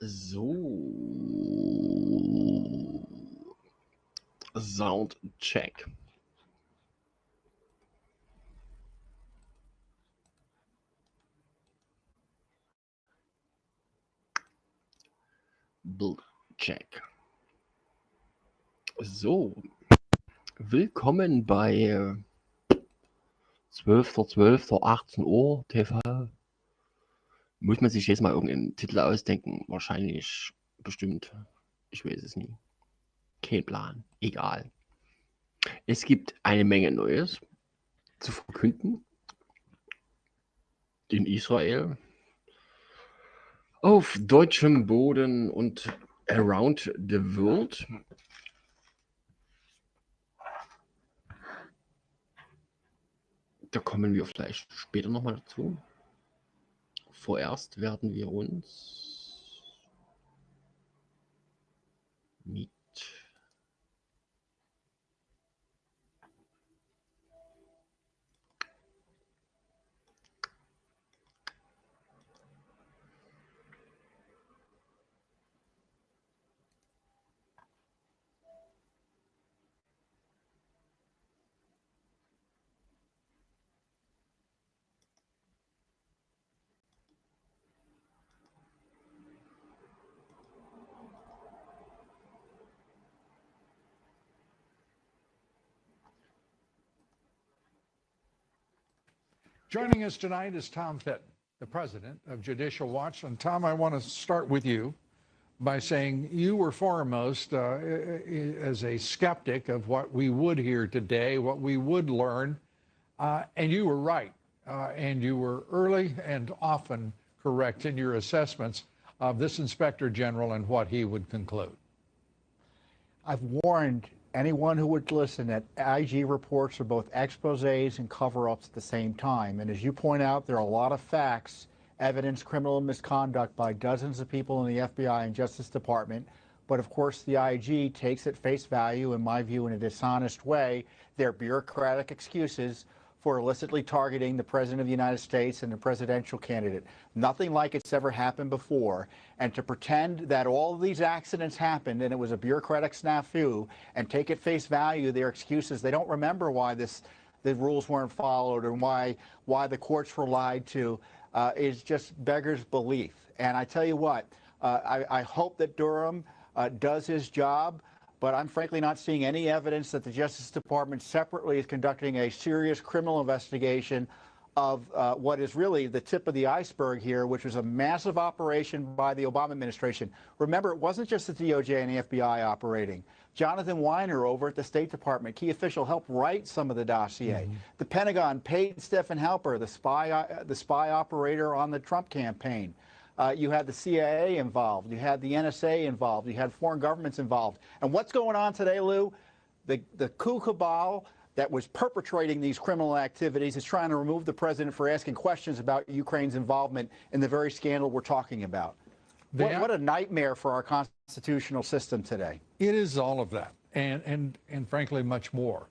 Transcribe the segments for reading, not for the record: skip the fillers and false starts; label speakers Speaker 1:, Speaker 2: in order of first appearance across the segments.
Speaker 1: So. Sound check. Bild check. So. Willkommen bei 12.12., 18 Uhr TV. Muss man sich jetzt mal irgendeinen Titel ausdenken? Wahrscheinlich, bestimmt. Ich weiß es nie. Kein Plan. Egal. Es gibt eine Menge Neues zu verkünden. In Israel. Auf deutschem Boden und around the world. Da kommen wir vielleicht später nochmal dazu. Vorerst werden wir uns mit
Speaker 2: Joining us tonight is Tom Fitton, the president of Judicial Watch. And Tom, I want to start with you by saying you were foremost as a skeptic of what we would hear today, what we would learn, and you were right. And you were early and often correct in your assessments of this Inspector General and what he would conclude.
Speaker 3: I've warned anyone who would listen that IG reports are both exposés and cover-ups at the same time. And as you point out, there are a lot of facts, evidence, criminal misconduct by dozens of people in the FBI and Justice Department. But of course, the IG takes at face value, in my view, in a dishonest way, their bureaucratic excuses for illicitly targeting the President of the United States and the presidential candidate. Nothing like it's ever happened before. And to pretend that all of these accidents happened and it was a bureaucratic snafu and take at face value their excuses, they don't remember why the rules weren't followed and why the courts were lied to, is just beggars belief. And I tell you what, I hope that Durham does his job. But I'm frankly not seeing any evidence that the Justice Department separately is conducting a serious criminal investigation of what is really the tip of the iceberg here, which was a massive operation by the Obama administration. Remember, it wasn't just the DOJ and the FBI operating. Jonathan Weiner over at the State Department, key official, helped write some of the dossier. The Pentagon paid Stephen Halper, the spy operator on the Trump campaign. You had the CIA involved, you had the NSA involved, you had foreign governments involved. And what's going on today, Lou? The coup cabal that was perpetrating these criminal activities is trying to remove the president for asking questions about Ukraine's involvement in the very scandal we're talking about. What a nightmare for our constitutional system today.
Speaker 2: It is all of that, and frankly, much more.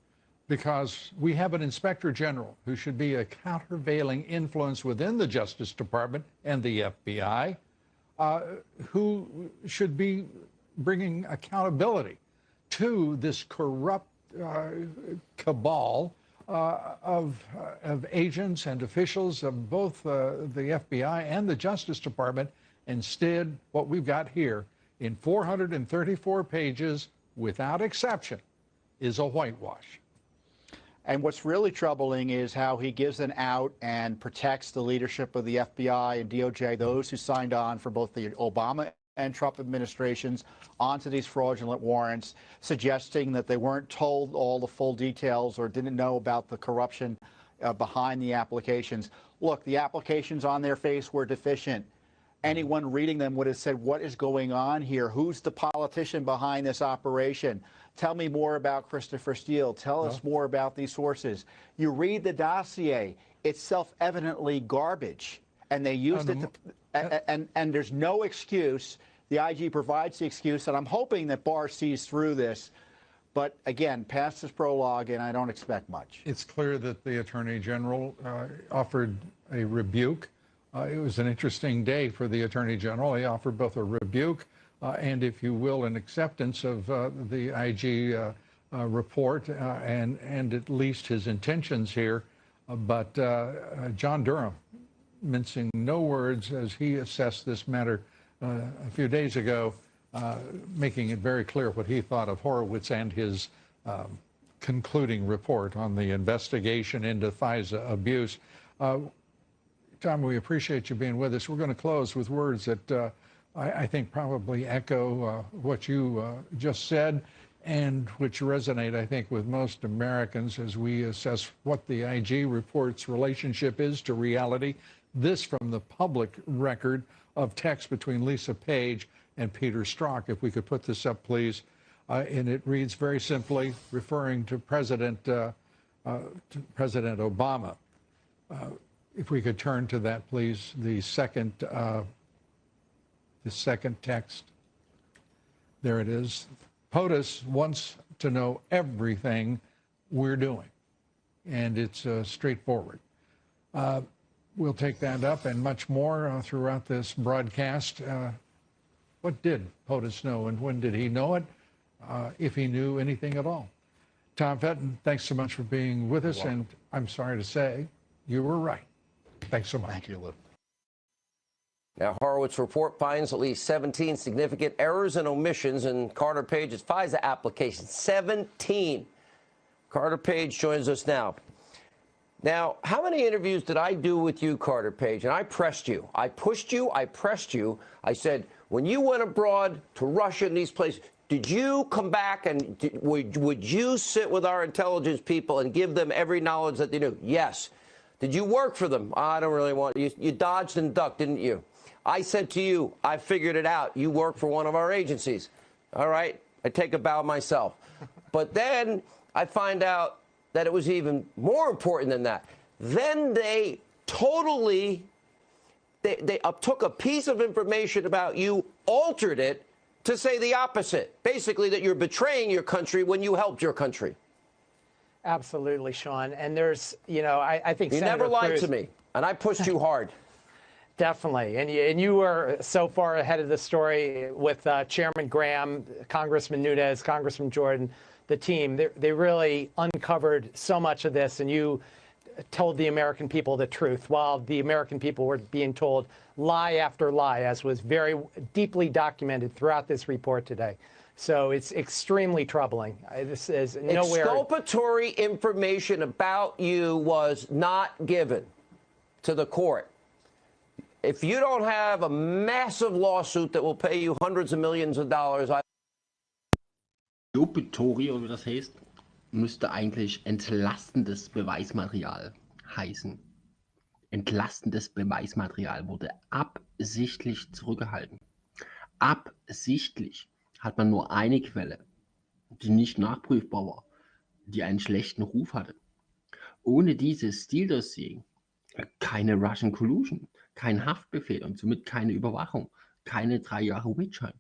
Speaker 2: Because we have an Inspector General who should be a countervailing influence within the Justice Department and the FBI, who should be bringing accountability to this corrupt cabal of agents and officials of both the FBI and the Justice Department. Instead, what we've got here in 434 pages, without exception, is a whitewash.
Speaker 3: And what's really troubling is how he gives an out and protects the leadership of the FBI and DOJ, those who signed on for both the Obama and Trump administrations onto these fraudulent warrants, suggesting that they weren't told all the full details or didn't know about the corruption behind the applications. Look, the applications on their face were deficient. Anyone reading them would have said, what is going on here? Who's the politician behind this operation? Tell me more about Christopher Steele. Tell us more about these sources. You read the dossier, it's self-evidently garbage. And they used it to, and there's no excuse. The IG provides the excuse, and I'm hoping that Barr sees through this. But again, past this prologue, and I don't expect much.
Speaker 2: It's clear that the Attorney General offered a rebuke It was an interesting day for the Attorney General. He offered both a rebuke and, if you will, an acceptance of the IG report and at least his intentions here. But John Durham, mincing no words as he assessed this matter a few days ago, making it very clear what he thought of Horowitz and his concluding report on the investigation into FISA abuse. Tom, we appreciate you being with us. We're going to close with words that I think probably echo what you just said, and which resonate, I think, with most Americans as we assess what the IG report's relationship is to reality. This from the public record of text between Lisa Page and Peter Strzok. If we could put this up, please. And it reads very simply, referring to President Obama. If we could turn to that, please, the second text. There it is. POTUS wants to know everything we're doing, and it's straightforward. We'll take that up and much more throughout this broadcast. What did POTUS know, and when did he know it, if he knew anything at all? Tom Fenton, thanks so much for being with us, and I'm sorry to say you were right. Thanks so much.
Speaker 3: Thank you, Lou.
Speaker 4: Now, Horowitz report finds at least 17 significant errors and omissions in Carter Page's FISA application. 17. Carter Page joins us now. Now, how many interviews did I do with you, Carter Page? And I pressed you. I pushed you. I pressed you. I said, when you went abroad to Russia and these places, did you come back and would you sit with our intelligence people and give them every knowledge that they knew? Yes. Did you work for them? I don't really want you. You dodged and ducked, didn't you? I said to you, I figured it out. You work for one of our agencies. All right. I take a bow myself. But then I find out that it was even more important than that. Then they totally, they took a piece of information about you, altered it to say the opposite. Basically that you're betraying your country when you helped your country.
Speaker 5: Absolutely, Sean. And there's, you know, I think
Speaker 4: you
Speaker 5: Senator
Speaker 4: never lied
Speaker 5: Cruz,
Speaker 4: to me, and I pushed you hard.
Speaker 5: Definitely. And you were so far ahead of the story with Chairman Graham, Congressman Nunes, Congressman Jordan, the team. They really uncovered so much of this, and you told the American people the truth while the American people were being told lie after lie, as was very deeply documented throughout this report today. So it's extremely troubling. This is nowhere.
Speaker 4: Exculpatory information about you was not given to the court. If you don't have a massive lawsuit that will pay you hundreds of millions of dollars.
Speaker 1: Exculpatory, oder wie das heißt, müsste eigentlich entlastendes Beweismaterial heißen. Entlastendes Beweismaterial wurde absichtlich zurückgehalten. Absichtlich hat man nur eine Quelle, die nicht nachprüfbar war, die einen schlechten Ruf hatte. Ohne dieses Stildossier keine Russian Collusion, kein Haftbefehl und somit keine Überwachung, keine 3 Jahre Witchhunt.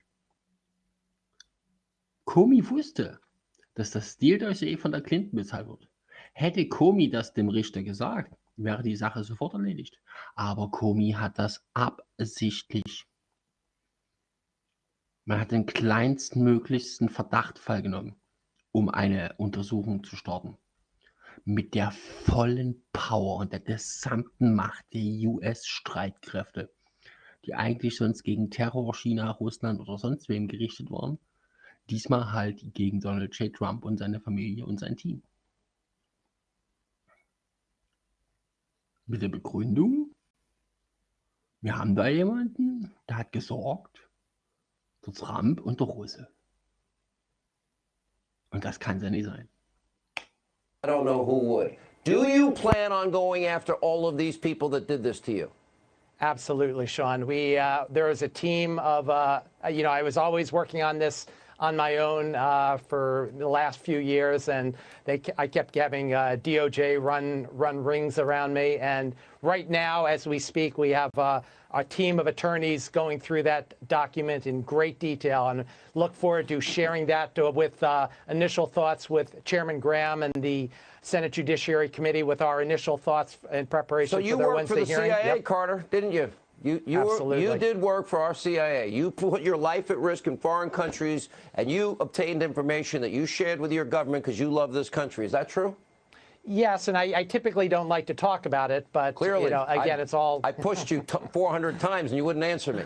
Speaker 1: Comey wusste, dass das Stildossier von der Clinton bezahlt wird. Hätte Comey das dem Richter gesagt, wäre die Sache sofort erledigt. Aber Comey hat das absichtlich. Man hat den kleinstmöglichsten Verdachtfall genommen, um eine Untersuchung zu starten. Mit der vollen Power und der gesamten Macht der US-Streitkräfte, die eigentlich sonst gegen Terror, China, Russland oder sonst wem gerichtet waren, diesmal halt gegen Donald J. Trump und seine Familie und sein Team. Mit der Begründung, wir haben da jemanden, der hat gesorgt, der Trump und der Russe. Und das kann es ja nicht sein.
Speaker 4: I don't know who would. Do you plan on going after all of these people that did this to you?
Speaker 5: Absolutely, Sean. There is a team of, I was always working on this on my own for the last few years, and I kept having DOJ run rings around me. And right now, as we speak, we have a team of attorneys going through that document in great detail, and look forward to sharing that with initial thoughts with Chairman Graham and the Senate Judiciary Committee with our initial thoughts in preparation for their Wednesday hearing.
Speaker 4: So you worked for the CIA, Carter, didn't you? You did work for our CIA. You put your life at risk in foreign countries, and you obtained information that you shared with your government because you love this country. Is that true?
Speaker 5: Yes, and I typically don't like to talk about it, but
Speaker 4: clearly,
Speaker 5: again, it's all.
Speaker 4: I pushed you 400 times, and you wouldn't answer me.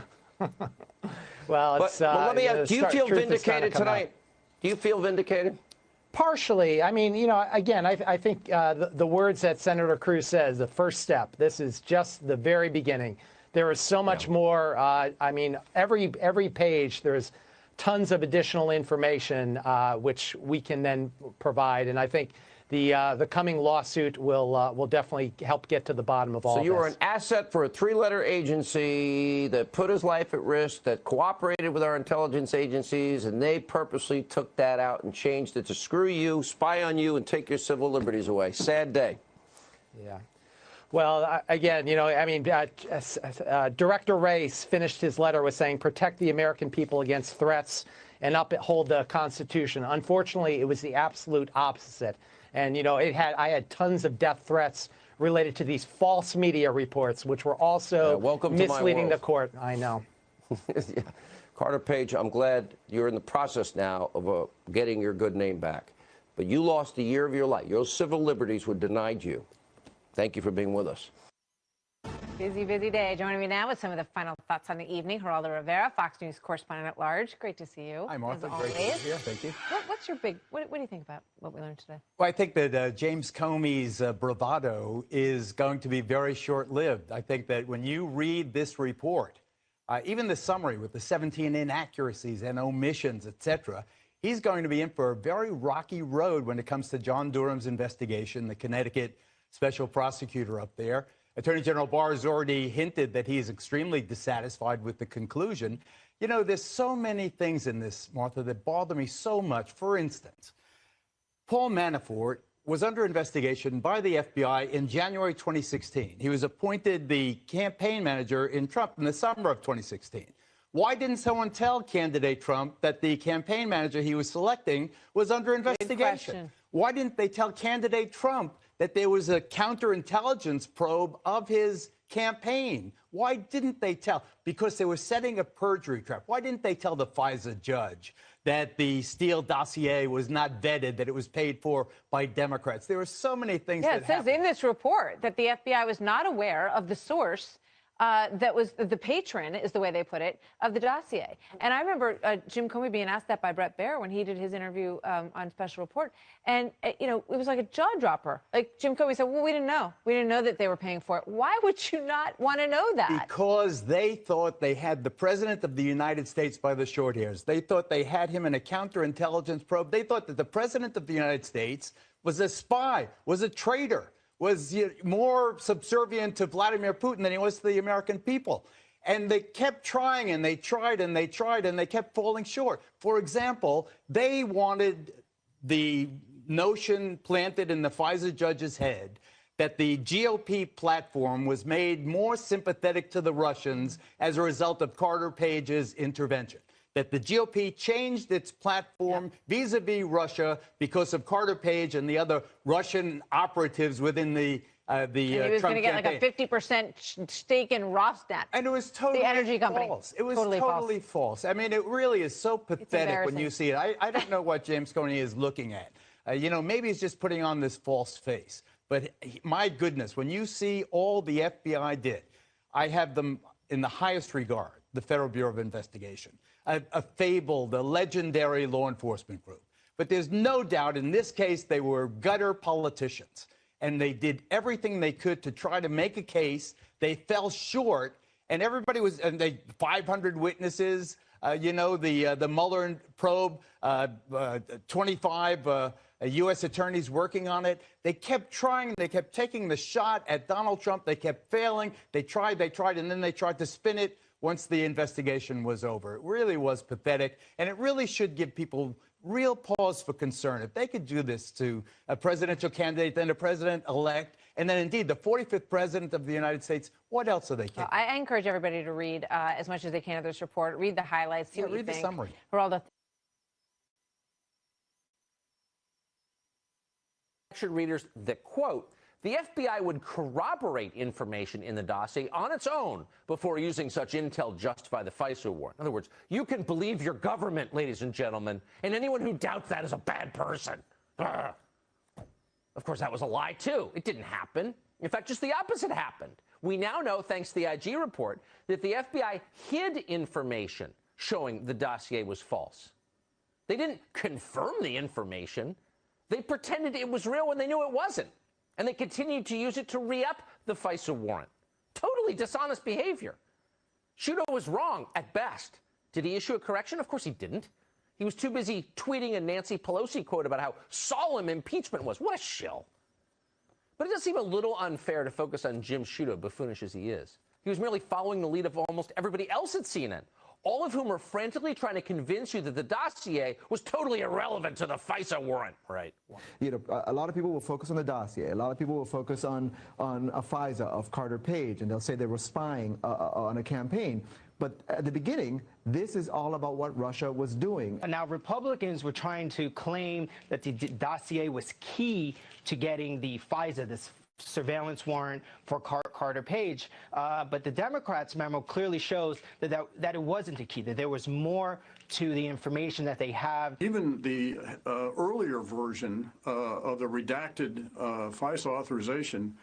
Speaker 5: Well, it's.
Speaker 4: But let me ask, do you feel vindicated tonight? Do you feel vindicated?
Speaker 5: Partially. I mean, again, I think the words that Senator Cruz says, the first step, this is just the very beginning. There is so much more. I mean, every page, there's tons of additional information which we can then provide. And I think the coming lawsuit will definitely help get to the bottom of all this.
Speaker 4: So you were an asset for a three-letter agency that put his life at risk, that cooperated with our intelligence agencies, and they purposely took that out and changed it to screw you, spy on you, and take your civil liberties away. Sad day.
Speaker 5: Yeah. Well, again, I mean, Director Race finished his letter with saying, protect the American people against threats and uphold the Constitution. Unfortunately, it was the absolute opposite. And, I had tons of death threats related to these false media reports, which were also misleading the court. I know.
Speaker 4: Yeah. Carter Page, I'm glad you're in the process now of getting your good name back. But you lost a year of your life. Your civil liberties were denied you. Thank you for being with us.
Speaker 6: Busy, busy day. Joining me now with some of the final thoughts on the evening, Geraldo Rivera, Fox News correspondent at large. Great to see you.
Speaker 7: Hi, Martha. Great to be here. Thank you.
Speaker 6: What's your big, what do you think about what we learned today?
Speaker 7: Well, I think that James Comey's bravado is going to be very short-lived. I think that when you read this report, even the summary with the 17 inaccuracies and omissions, etc., he's going to be in for a very rocky road when it comes to John Durham's investigation, the Connecticut special prosecutor up there. Attorney General Barr has already hinted that he is extremely dissatisfied with the conclusion. There's so many things in this, Martha, that bother me so much. For instance, Paul Manafort was under investigation by the FBI in January 2016. He was appointed the campaign manager in Trump in the summer of 2016. Why didn't someone tell candidate Trump that the campaign manager he was selecting was under investigation? Why didn't they tell candidate Trump that there was a counterintelligence probe of his campaign? Why didn't they tell? Because they were setting a perjury trap. Why didn't they tell the FISA judge that the Steele dossier was not vetted, that it was paid for by Democrats? There were so many things that happened.
Speaker 6: Yeah, it says in this report that the FBI was not aware of the source that was the patron, is the way they put it, of the dossier. And I remember Jim Comey being asked that by Bret Baier when he did his interview on Special Report. And, it was like a jaw dropper. Like Jim Comey said, well, we didn't know. We didn't know that they were paying for it. Why would you not want to know that?
Speaker 7: Because they thought they had the President of the United States by the short hairs. They thought they had him in a counterintelligence probe. They thought that the President of the United States was a spy, was a traitor, was more subservient to Vladimir Putin than he was to the American people. And they kept trying, and they tried, and they tried, and they kept falling short. For example, they wanted the notion planted in the FISA judge's head that the GOP platform was made more sympathetic to the Russians as a result of Carter Page's intervention. That the GOP changed its platform vis-a-vis Russia because of Carter Page and the other Russian operatives within the Trump campaign.
Speaker 6: He was going to get like a 50% stake in Rosneft.
Speaker 7: And it was totally
Speaker 6: the energy company.
Speaker 7: False. It was totally false. I mean, it really is so pathetic when you see it. I don't know what James Comey is looking at. Maybe he's just putting on this false face. But my goodness, when you see all the FBI did, I have them in the highest regard, the Federal Bureau of Investigation. A fabled, a legendary law enforcement group. But there's no doubt in this case they were gutter politicians. And they did everything they could to try to make a case. They fell short. And everybody was, and they 500 witnesses, the Mueller probe, 25 U.S. attorneys working on it. They kept trying. They kept taking the shot at Donald Trump. They kept failing. They tried, and then they tried to spin it once the investigation was over. It really was pathetic, and it really should give people real pause for concern. If they could do this to a presidential candidate, then a president-elect, and then indeed the 45th president of the United States, what else are they capable?
Speaker 6: Well, I encourage everybody to read as much as they can of this report, read the highlights, see what you
Speaker 7: read the
Speaker 6: think.
Speaker 7: summary.
Speaker 6: For all the
Speaker 4: readers that, quote, the FBI would corroborate information in the dossier on its own before using such intel to justify the FISA warrant. In other words, you can believe your government, ladies and gentlemen, and anyone who doubts that is a bad person. Ugh. Of course, that was a lie, too. It didn't happen. In fact, just the opposite happened. We now know, thanks to the IG report, that the FBI hid information showing the dossier was false. They didn't confirm the information. They pretended it was real when they knew it wasn't. And they continued to use it to re-up the FISA warrant. Totally dishonest behavior. Sciutto was wrong at best. Did he issue a correction? Of course he didn't. He was too busy tweeting a Nancy Pelosi quote about how solemn impeachment was. What a shill. But it does seem a little unfair to focus on Jim Sciutto, buffoonish as he is. He was merely following the lead of almost everybody else at CNN, all of whom are frantically trying to convince you that the dossier was totally irrelevant to the FISA warrant. Right.
Speaker 8: You know, a lot of people will focus on the dossier. A lot of people will focus on a FISA of Carter Page, and they'll say they were spying on a campaign. But at the beginning, this is all about what Russia was doing.
Speaker 9: Now, Republicans were trying to claim that the dossier was key to getting the FISA, this surveillance warrant for Carter Page, but the Democrats' memo clearly shows that it wasn't a key, that there was more to the information that they have.
Speaker 10: Even the earlier version of the redacted FISA authorization,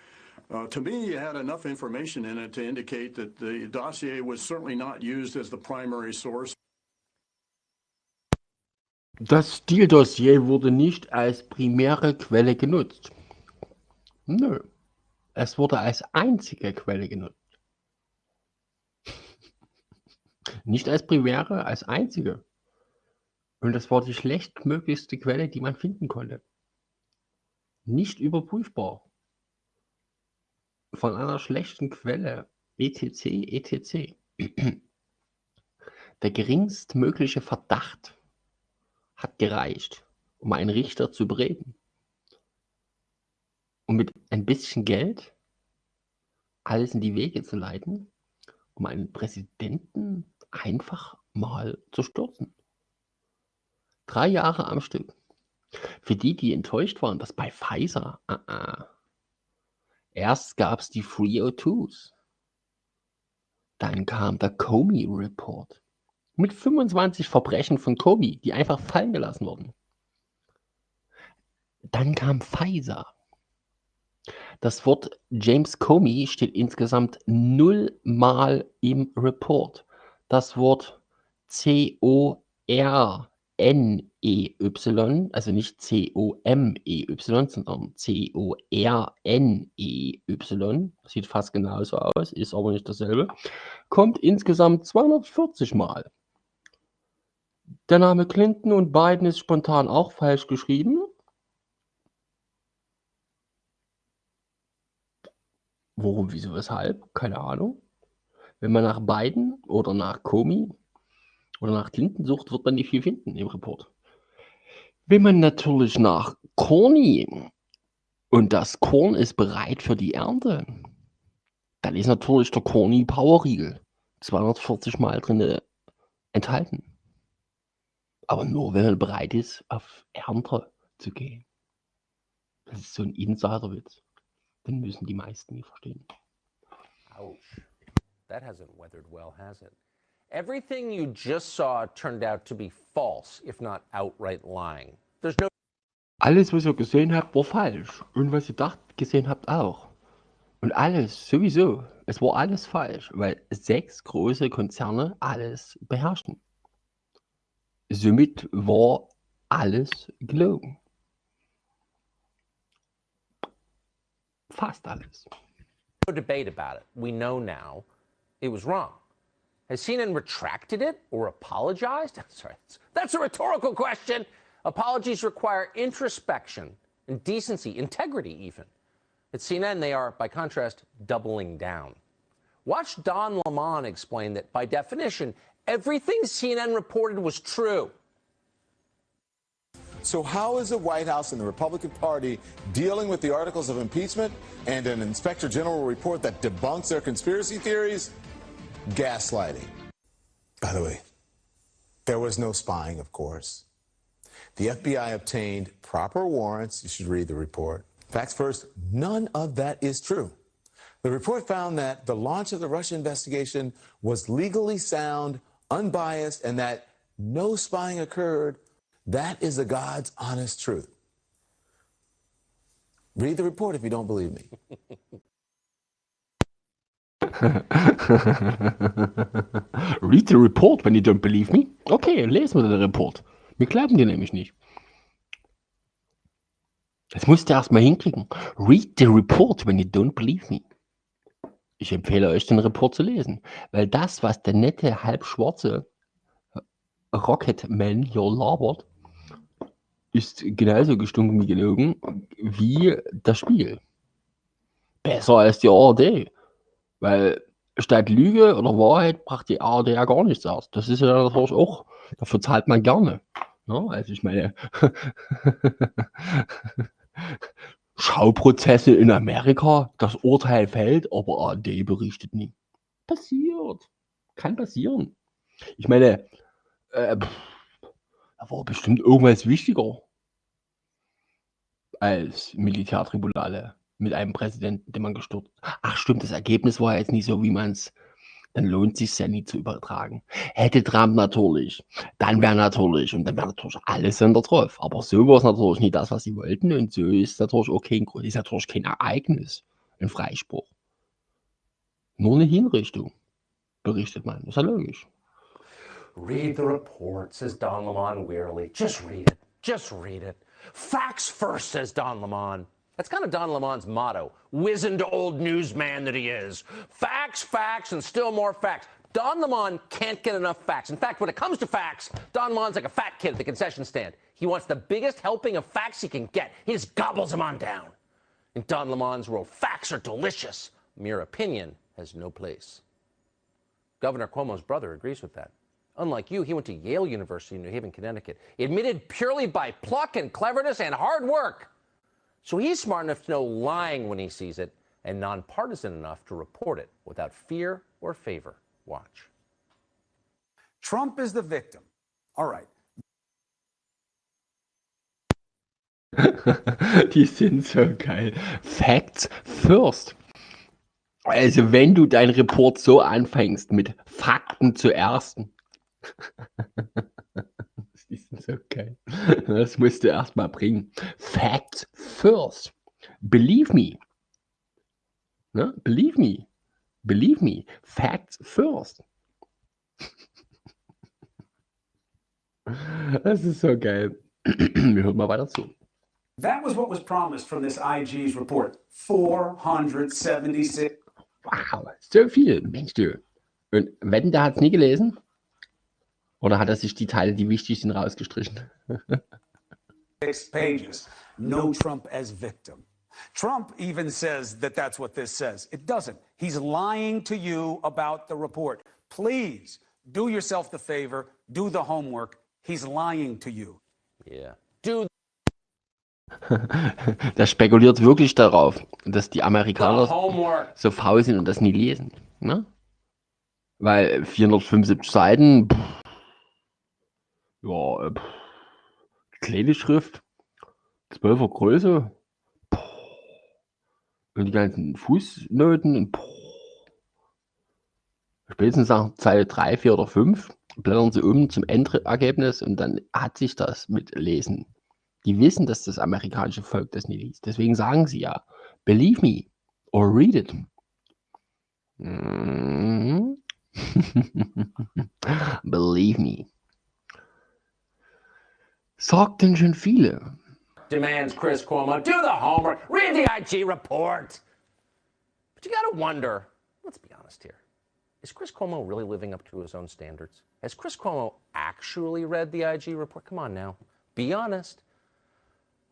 Speaker 10: to me, had enough information in it to indicate that the dossier was certainly not used as the primary source.
Speaker 1: Das Stildossier wurde nicht als primäre Quelle genutzt. Nö, es wurde als einzige Quelle genutzt. Nicht als primäre, als einzige. Und das war die schlechtmöglichste Quelle, die man finden konnte. Nicht überprüfbar. Von einer schlechten Quelle. etc. etc. Der geringstmögliche Verdacht hat gereicht, um einen Richter zu bereden. Und mit ein bisschen Geld alles in die Wege zu leiten, um einen Präsidenten einfach mal zu stürzen. 3 Jahre am Stück. Für die, die enttäuscht waren, dass bei Pfizer, erst gab es die 302s. Dann kam der Comey Report mit 25 Verbrechen von Comey, die einfach fallen gelassen wurden. Dann kam Pfizer. Das Wort James Comey steht insgesamt 0-mal im Report. Das Wort C-O-R-N-E-Y, also nicht C-O-M-E-Y, sondern C-O-R-N-E-Y, sieht fast genauso aus, ist aber nicht dasselbe, kommt insgesamt 240 Mal. Der Name Clinton und Biden ist spontan auch falsch geschrieben. Worum, wieso, weshalb? Keine Ahnung. Wenn man nach Biden oder nach Comey oder nach Clinton sucht, wird man nicht viel finden im Report. Wenn man natürlich nach Corny und das Korn ist bereit für die Ernte, dann ist natürlich der Corny Powerriegel 240 Mal drin enthalten. Aber nur, wenn man bereit ist, auf Ernte zu gehen. Das ist so ein Insiderwitz. Den müssen die meisten nie verstehen.
Speaker 4: Ouch. That hasn't weathered well, has it? Everything you just saw turned out to be false, if not outright lying. There's no
Speaker 1: Alles, was ihr gesehen habt, war falsch. Und was ihr gesehen habt, auch. Und alles, sowieso. Es war alles falsch, weil 6 große Konzerne alles beherrschen. Somit war alles gelogen. Fast alles.
Speaker 4: no debate about it. We know now it was wrong. Has CNN retracted it or apologized? Sorry, that's a rhetorical question. Apologies require introspection and decency, integrity even. At CNN, they are, by contrast, doubling down. Watch Don Lemon explain that, by definition, everything CNN reported was true.
Speaker 11: So how is the White House and the Republican Party dealing with the articles of impeachment and an Inspector General report that debunks their conspiracy theories? Gaslighting. By the way, there was no spying, of course. The FBI obtained proper warrants. You should read the report. Facts first, none of that is true. The report found that the launch of the Russia investigation was legally sound, unbiased, and that no spying occurred. That is the God's honest truth. Read the report if you don't believe me.
Speaker 1: Read the report when you don't believe me. Okay, lesen wir den Report. Wir glauben dir nämlich nicht. Das musst du erstmal hinkriegen. Read the report when you don't believe me. Ich empfehle euch, den Report zu lesen. Weil das, was der nette, halbschwarze Rocketman hier labert, ist genauso gestunken wie gelogen wie das Spiel. Besser als die ARD. Weil statt Lüge oder Wahrheit brachte die ARD ja gar nichts aus. Das ist ja natürlich auch, dafür zahlt man gerne. Ja, also ich meine, Schauprozesse in Amerika, das Urteil fällt, aber ARD berichtet nie. Passiert. Kann passieren. Ich meine, da war bestimmt irgendwas wichtiger als Militärtribunale mit einem Präsidenten, den man gestürzt hat. Ach stimmt, das Ergebnis war jetzt nicht so, wie man es, dann lohnt es sich ja nie zu übertragen. Hätte Trump natürlich, dann wäre natürlich, und dann wäre natürlich alles Sender drauf. Aber so war es natürlich nicht das, was sie wollten, und so ist natürlich auch ist natürlich kein Ereignis, ein Freispruch. Nur eine Hinrichtung, berichtet man. Ist ja logisch.
Speaker 4: Read the report, says Don Lemon wearily. Just read it. Just read it. Facts first, says Don Lemon. That's kind of Don Lemon's motto. Wizened old newsman that he is. Facts, facts, and still more facts. Don Lemon can't get enough facts. In fact, when it comes to facts, Don Lemon's like a fat kid at the concession stand. He wants the biggest helping of facts he can get. He just gobbles them on down. In Don Lemon's world, facts are delicious. Mere opinion has no place. Governor Cuomo's brother agrees with that. Unlike you, he went to Yale University in New Haven, Connecticut, admitted purely by pluck and cleverness and hard work. So he's smart enough to know lying when he sees it and nonpartisan enough to report it without fear or favor. Watch.
Speaker 12: Trump is the victim. All right.
Speaker 1: Die sind so geil. Facts first. Also wenn du deinen Report so anfängst mit Fakten zuerst. Die sind so geil. Das musst du erstmal bringen. Facts first. Believe me. Ne? Believe me. Believe me. Facts first. Das ist so geil. Wir hören mal weiter zu.
Speaker 12: That was what was promised from this IG's report. 476.
Speaker 1: Wow, so viel. Mensch, du. Und wetten, der hat es nie gelesen? Oder hat er sich die Teile, die wichtig sind, rausgestrichen?
Speaker 12: 6 pages. No Trump as victim. Trump even says that that's what this says. It doesn't. He's lying to you about the report. Please do yourself the favor, do the homework. He's lying to you.
Speaker 4: Yeah. Do
Speaker 1: Das spekuliert wirklich darauf, dass die Amerikaner so faul sind und das nie lesen. Ne? Weil 475 Seiten, ja, kleine Schrift, 12er Größe, und die ganzen Fußnoten, spätestens nach Zeile 3, 4 oder 5 blättern sie um zum Endergebnis und dann hat sich das mit Lesen. Die wissen, dass das amerikanische Volk das nie liest. Deswegen sagen sie ja, believe me or read it. Believe me. Sagten schon viele.
Speaker 4: demands Chris Cuomo. Do the homework. Read the IG report. But you got to wonder, let's be honest here. Is Chris Cuomo really living up to his own standards? Has Chris Cuomo actually read the IG report? Come on now. Be honest.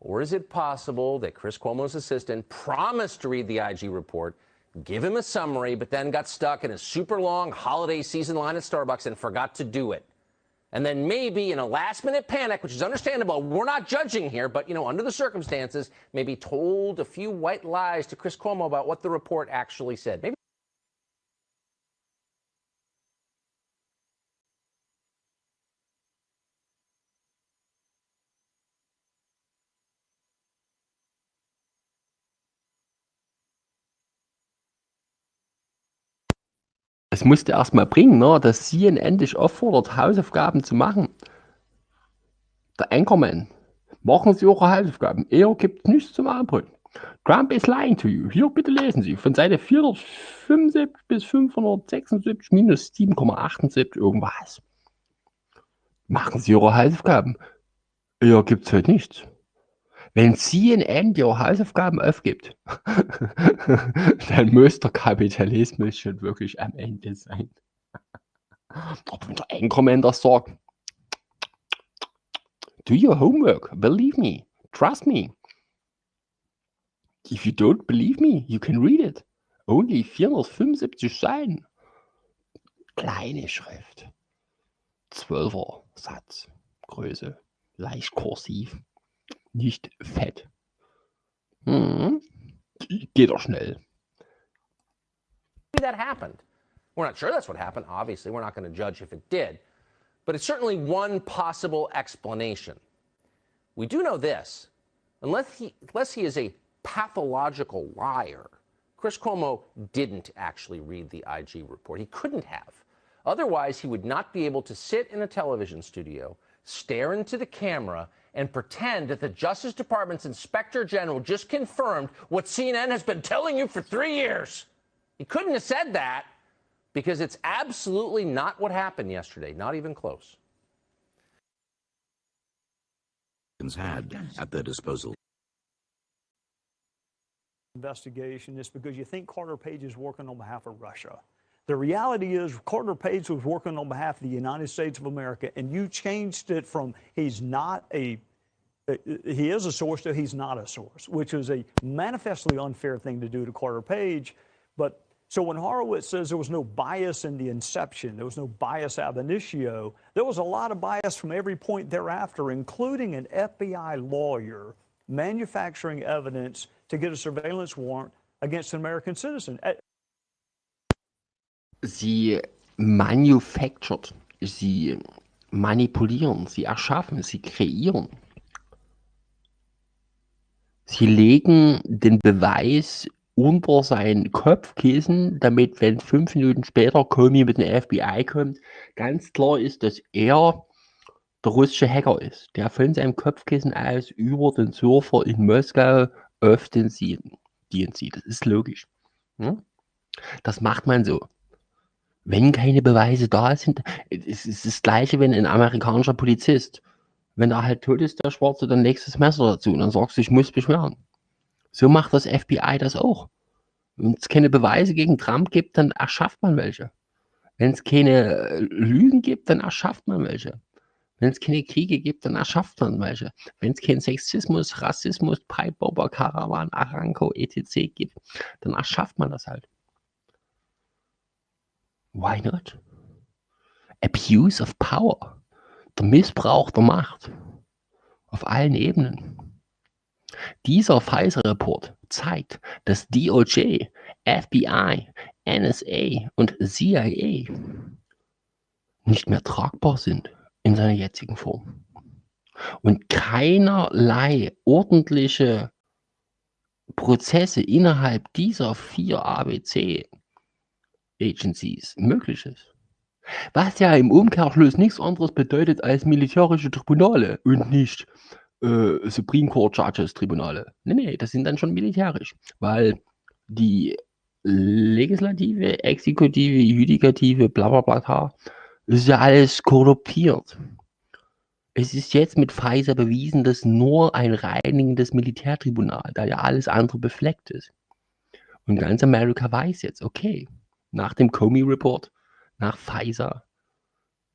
Speaker 4: Or is it possible that Chris Cuomo's assistant promised to read the IG report, give him a summary, but then got stuck in a super long holiday season line at Starbucks and forgot to do it. And then maybe in a last-minute panic, which is understandable, we're not judging here, but, you know, under the circumstances, maybe told a few white lies to Chris Cuomo about what the report actually said. Maybe
Speaker 1: es musste erst mal bringen, ne, dass CNN dich auffordert, Hausaufgaben zu machen. Der Anchorman. Machen Sie eure Hausaufgaben. Er gibt nichts zum Output. Trump is lying to you. Hier, bitte lesen Sie. Von Seite 475 bis 576 minus 7,78 irgendwas. Machen Sie eure Hausaufgaben. Er gibt's heute nichts. Wenn CNN dir Hausaufgaben aufgibt, dann muss der Kapitalismus schon wirklich am Ende sein. Aber wenn der Anchorman das sagt, do your homework, believe me, trust me. If you don't believe me, you can read it. Only 475 Seiten. Kleine Schrift. 12er Satz. Größe. Leicht kursiv. Nicht fett. Geht doch schnell.
Speaker 4: that happened. We're not sure that's what happened. Obviously, we're not going to judge if it did. But it's certainly one possible explanation. We do know this. Unless he is a pathological liar, Chris Cuomo didn't actually read the IG report. He couldn't have. Otherwise, he would not be able to sit in a television studio, stare into the camera, and pretend that the Justice Department's Inspector General just confirmed what CNN has been telling you for 3 years. He couldn't have said that because it's absolutely not what happened yesterday, not even close.
Speaker 13: Had at their disposal.
Speaker 14: Investigation is because you think Carter Page is working on behalf of Russia. The reality is Carter Page was working on behalf of the United States of America, and you changed it from he is a source to he's not a source, which is a manifestly unfair thing to do to Carter Page. But so when Horowitz says there was no bias in the inception, there was no bias ab initio, there was a lot of bias from every point thereafter, including an FBI lawyer manufacturing evidence to get a surveillance warrant against an American citizen.
Speaker 1: Sie manufactured, sie manipulieren, sie erschaffen, sie kreieren. Sie legen den Beweis unter sein Kopfkissen, damit, wenn 5 Minuten später Comey mit dem FBI kommt, ganz klar ist, dass er der russische Hacker ist, der von seinem Kopfkissen aus über den Surfer in Moskau auf den Dienst zieht. Das ist logisch. Hm? Das macht man so. Wenn keine Beweise da sind, es ist das Gleiche, wenn ein amerikanischer Polizist, wenn er halt tot ist, der Schwarze, dann legst du das Messer dazu und dann sagst du, ich muss beschweren. So macht das FBI das auch. Wenn es keine Beweise gegen Trump gibt, dann erschafft man welche. Wenn es keine Lügen gibt, dann erschafft man welche. Wenn es keine Kriege gibt, dann erschafft man welche. Wenn es keinen Sexismus, Rassismus, Pipe-Bomber, Karawan, Aranko, etc. gibt, dann erschafft man das halt. Why not? Abuse of power. Der Missbrauch der Macht. Auf allen Ebenen. Dieser Pfizer-Report zeigt, dass DOJ, FBI, NSA und CIA nicht mehr tragbar sind in seiner jetzigen Form. Und keinerlei ordentliche Prozesse innerhalb dieser 4 ABC-Agencies möglich ist. Was ja im Umkehrschluss nichts anderes bedeutet als militärische Tribunale und nicht Supreme Court Judges Tribunale. Nee, das sind dann schon militärisch, weil die Legislative, Exekutive, Judikative, bla bla bla, ist ja alles korruptiert. Es ist jetzt mit Pfizer bewiesen, dass nur ein reinigendes Militärtribunal, da ja alles andere befleckt ist. Und ganz Amerika weiß jetzt, okay, nach dem Comey-Report, nach Pfizer,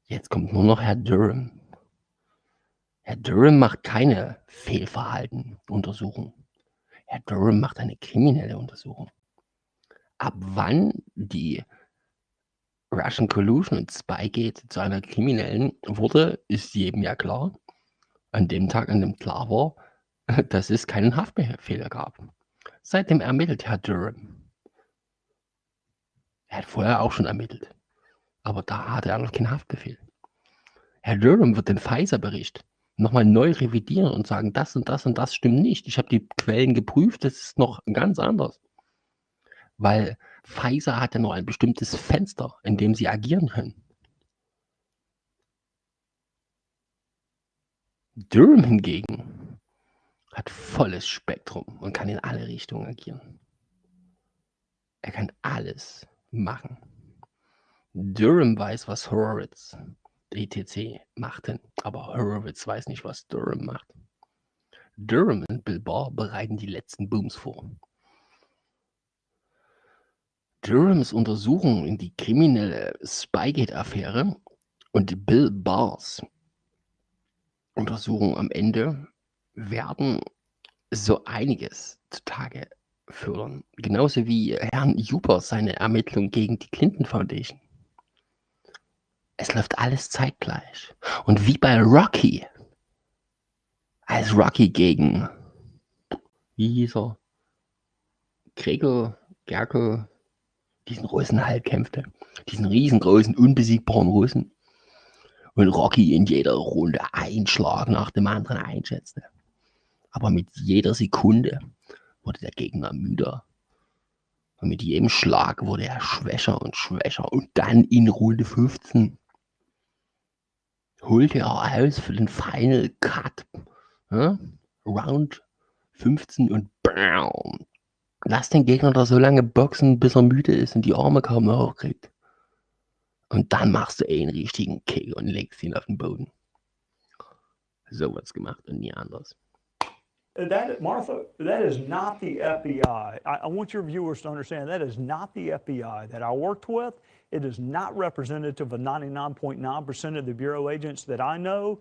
Speaker 1: jetzt kommt nur noch Herr Durham. Herr Durham macht keine Fehlverhaltenuntersuchung. Herr Durham macht eine kriminelle Untersuchung. ab wann die Russian Collusion und Spygate zu einer kriminellen wurde, ist jedem ja klar. An dem Tag, an dem klar war, dass es keinen Haftbefehl gab. Seitdem ermittelt Herr Durham. Er hat vorher auch schon ermittelt. Aber da hatte er noch keinen Haftbefehl. Herr Durham wird den Pfizer-Bericht nochmal neu revidieren und sagen, das und das und das stimmt nicht. Ich habe die Quellen geprüft, das ist noch ganz anders. Weil Pfizer hat ja nur ein bestimmtes Fenster, in dem sie agieren können. Durham hingegen hat volles Spektrum und kann in alle Richtungen agieren. Er kann alles machen. Durham weiß, was Horowitz, etc. machten, aber Horowitz weiß nicht, was Durham macht. Durham und Bill Barr bereiten die letzten Booms vor. Durhams Untersuchung in die kriminelle Spygate-Affäre und Bill Barrs Untersuchung am Ende werden so einiges zutage fördern. Genauso wie Herrn Huber seine Ermittlung gegen die Clinton Foundation. Es läuft alles zeitgleich. Und wie bei Rocky, als Rocky gegen, wie hieß er, Gerkel, diesen Russen halt kämpfte. Diesen riesengroßen, unbesiegbaren Russen. Und Rocky in jeder Runde einen Schlag nach dem anderen einschätzte. Aber mit jeder Sekunde wurde der Gegner müder. Und mit jedem Schlag wurde er schwächer und schwächer. Und dann in Runde 15 holte er aus für den Final Cut. Ja? Round 15 und BAM! Lass den Gegner da so lange boxen, bis er müde ist und die Arme kaum noch hochkriegt. Und dann machst du einen richtigen Kick und legst ihn auf den Boden. So wird's gemacht und nie anders.
Speaker 14: Martha, that is not the FBI. I want your viewers to understand that is not the FBI that I worked with. It is not representative of 99.9% of the Bureau agents that I know,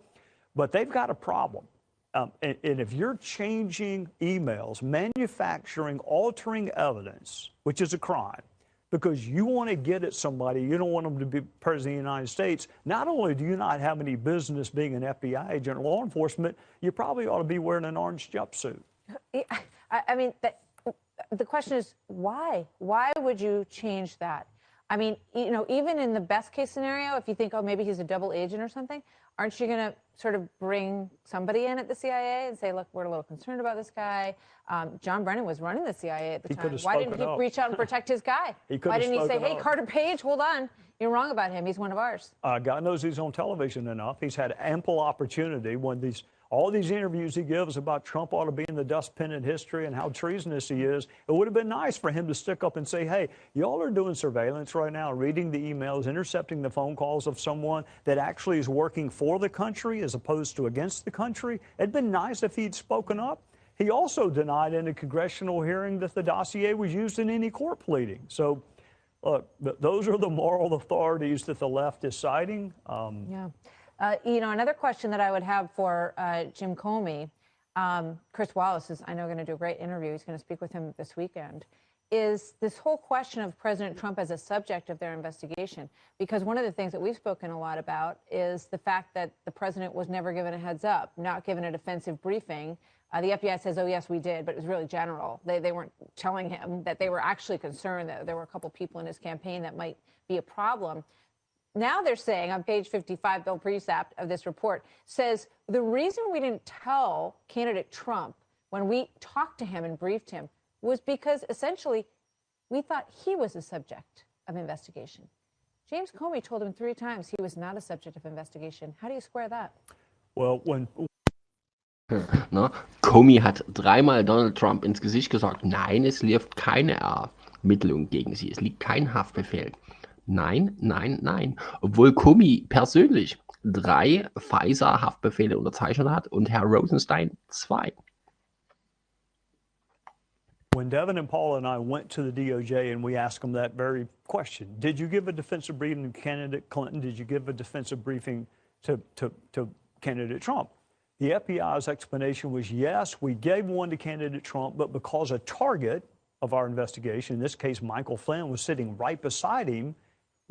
Speaker 14: but they've got a problem. And if you're changing emails, manufacturing, altering evidence, which is a crime, because you want to get at somebody, you don't want them to be president of the United States, not only do you not have any business being an FBI agent or law enforcement, you probably ought to be wearing an orange jumpsuit.
Speaker 6: I mean, the question is why? Why would you change that? I mean, you know, even in the best case scenario, if you think, oh, maybe he's a double agent or something, aren't you going to sort of bring somebody in at the CIA and say, look, we're a little concerned about this guy. John Brennan was running the CIA at the time. Why didn't he reach out and protect his guy? Why didn't he say, hey, Carter Page, hold on. You're wrong about him. He's one of ours. God
Speaker 14: knows he's on television enough. He's had ample opportunity when all these interviews he gives about Trump ought to be in the dustbin in history and how treasonous he is. It would have been nice for him to stick up and say, hey, y'all are doing surveillance right now, reading the emails, intercepting the phone calls of someone that actually is working for the country as opposed to against the country. It'd been nice if he'd spoken up. He also denied in a congressional hearing that the dossier was used in any court pleading. So, look, those are the moral authorities that the left is citing.
Speaker 6: Yeah. You know, another question that I would have for Jim Comey, Chris Wallace is, I know, going to do a great interview. He's going to speak with him this weekend. Is this whole question of President Trump as a subject of their investigation? Because one of the things that we've spoken a lot about is the fact that the president was never given a heads up, not given a defensive briefing. The FBI says, oh, yes, we did, but it was really general. They weren't telling him that they were actually concerned that there were a couple people in his campaign that might be a problem. Now they're saying on page 55, Bill Precept of this report says the reason we didn't tell candidate Trump when we talked to him and briefed him was because essentially we thought he was a subject of investigation. James Comey told him 3 times he was not a subject of investigation. How do you square that?
Speaker 14: Well,
Speaker 1: Comey hat 3-mal Donald Trump ins Gesicht gesagt, nein, es lief keine Ermittlung gegen sie, es liegt kein Haftbefehl. Nein, nein, nein. Obwohl Comey persönlich 3 Pfizer-Haftbefehle unterzeichnet hat und Herr Rosenstein 2.
Speaker 14: When Devin and Paula and I went to the DOJ and we asked them that very question, did you give a defensive briefing to candidate Clinton? Did you give a defensive briefing to candidate Trump? The FBI's explanation was, yes, we gave one to candidate Trump, but because a target of our investigation, in this case, Michael Flynn was sitting right beside him,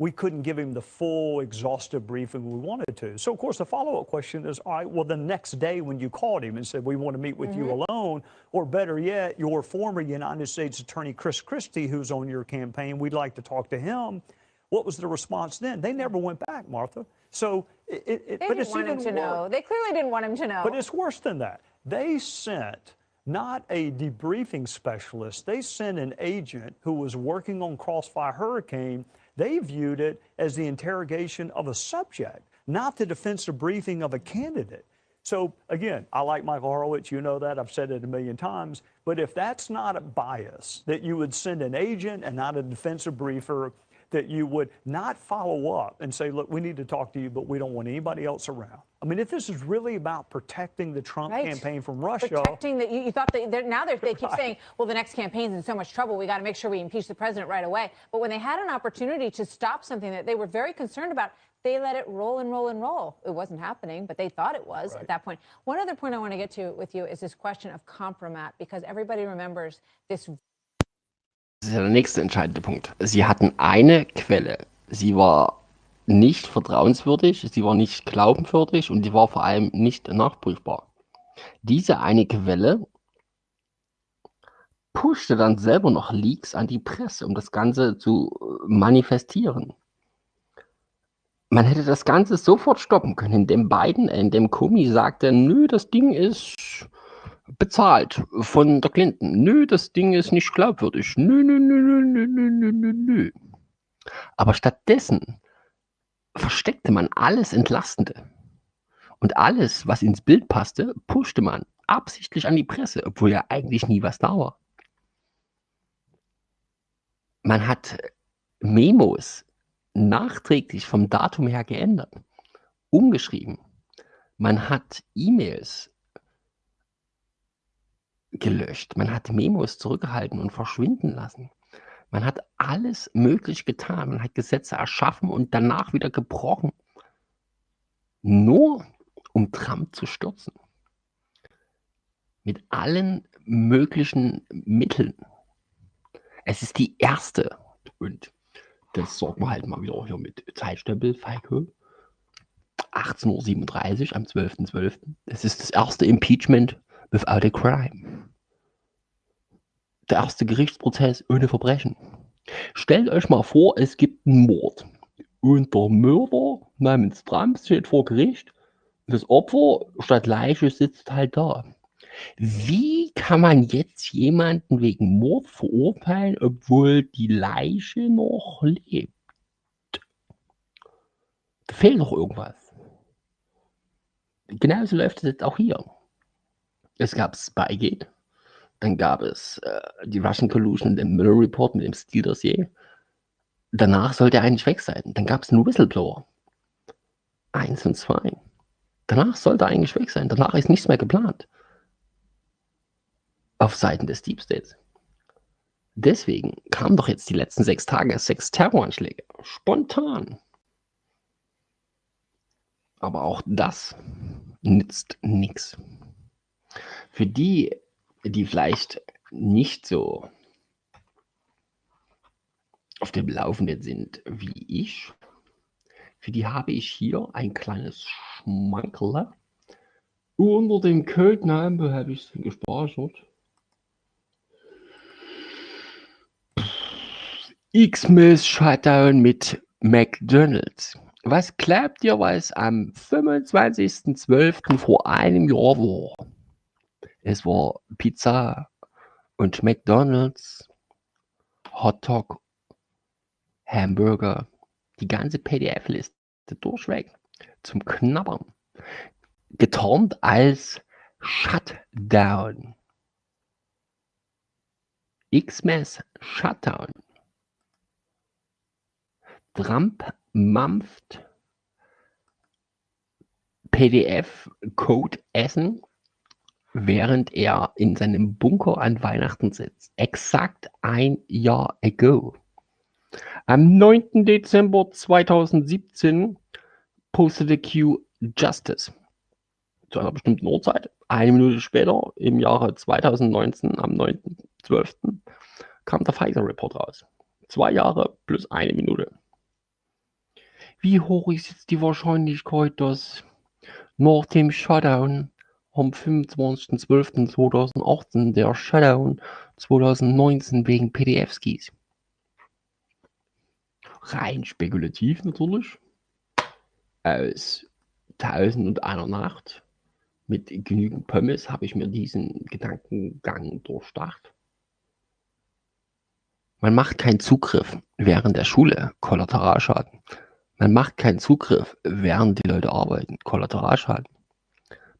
Speaker 14: we couldn't give him the full, exhaustive briefing we wanted to. So, of course, the follow-up question is, all right, well, the next day when you called him and said, we want to meet with you alone, or better yet, your former United States Attorney Chris Christie, who's on your campaign, we'd like to talk to him. What was the response then? They never went back, Martha. So,
Speaker 6: They didn't want him to know. They clearly didn't want him to know.
Speaker 14: But it's worse than that. They sent not a debriefing specialist. They sent an agent who was working on Crossfire Hurricane. They viewed it as the interrogation of a subject, not the defensive briefing of a candidate. So again, I like Michael Horowitz, you know that, I've said it a million times, but if that's not a bias, that you would send an agent and not a defensive briefer, that you would not follow up and say, look, we need to talk to you, but we don't want anybody else around. I mean, if this is really about protecting the Trump campaign from Russia.
Speaker 6: Protecting that, you thought that they keep saying, well, the next campaign's in so much trouble, we got to make sure we impeach the president right away. But when they had an opportunity to stop something that they were very concerned about, they let it roll and roll and roll. It wasn't happening, but they thought it was at that point. One other point I want to get to with you is this question of Compromat, because everybody remembers this.
Speaker 1: Das ist ja der nächste entscheidende Punkt. Sie hatten eine Quelle. Sie war nicht vertrauenswürdig, sie war nicht glaubwürdig und sie war vor allem nicht nachprüfbar. Diese eine Quelle pushte dann selber noch Leaks an die Presse, um das Ganze zu manifestieren. Man hätte das Ganze sofort stoppen können, indem Comey sagte, nö, das Ding ist bezahlt von der Clinton. Nö, das Ding ist nicht glaubwürdig. Nö, nö, nö, nö, nö, nö, nö, nö. Aber stattdessen versteckte man alles Entlastende. Und alles, was ins Bild passte, pushte man absichtlich an die Presse, obwohl ja eigentlich nie was da war. Man hat Memos nachträglich vom Datum her geändert, umgeschrieben. Man hat E-Mails gelöscht. Man hat Memos zurückgehalten und verschwinden lassen. Man hat alles möglich getan. Man hat Gesetze erschaffen und danach wieder gebrochen. Nur um Trump zu stürzen. Mit allen möglichen Mitteln. Es ist die erste. Und das sorgen wir halt mal wieder hier mit Zeitstempel, Veikko. 18:37 Uhr am 12.12. Das ist das erste Impeachment without a crime. Der erste Gerichtsprozess ohne Verbrechen. Stellt euch mal vor, es gibt einen Mord. Und der Mörder namens Trump steht vor Gericht. Das Opfer statt Leiche sitzt halt da. Wie kann man jetzt jemanden wegen Mord verurteilen, obwohl die Leiche noch lebt? Da fehlt doch irgendwas. Genauso läuft es jetzt auch hier. Es gab Spygate, dann gab es die Russian Collusion, den Mueller Report mit dem Steele-Dossier. Danach sollte er eigentlich weg sein. Dann gab es einen Whistleblower. 1 und 2. Danach sollte er eigentlich weg sein. Danach ist nichts mehr geplant. Auf Seiten des Deep States. Deswegen kamen doch jetzt die letzten 6 Tage 6 Terroranschläge. Spontan. Aber auch das nützt nichts. Für die, die vielleicht nicht so auf dem Laufenden sind wie ich, für die habe ich hier ein kleines Schmankerl. Unter dem Codenamen, wo habe ich es gespeichert? Xmas Shutdown mit McDonald's. Was glaubt ihr, was am 25.12. vor einem Jahr war? Es war Pizza und McDonald's, Hotdog, Hamburger, die ganze PDF-Liste durchweg zum Knabbern. Getarnt als Shutdown. Xmas Shutdown. Trump mampft PDF-Code essen, während er in seinem Bunker an Weihnachten sitzt. Exakt ein Jahr ago. Am 9. Dezember 2017 postete Q Justice zu einer bestimmten Uhrzeit. 1 Minute später, im Jahre 2019, am 9.12., kam der Pfizer-Report raus. 2 Jahre plus 1 Minute. Wie hoch ist jetzt die Wahrscheinlichkeit, dass nach dem Shutdown am 25.12.2018 der Shutdown 2019 wegen PDFs hieß? Rein spekulativ natürlich. Aus 1001 Nacht mit genügend Pommes habe ich mir diesen Gedankengang durchdacht. Man macht keinen Zugriff während der Schule, Kollateralschaden. Man macht keinen Zugriff, während die Leute arbeiten, Kollateralschaden.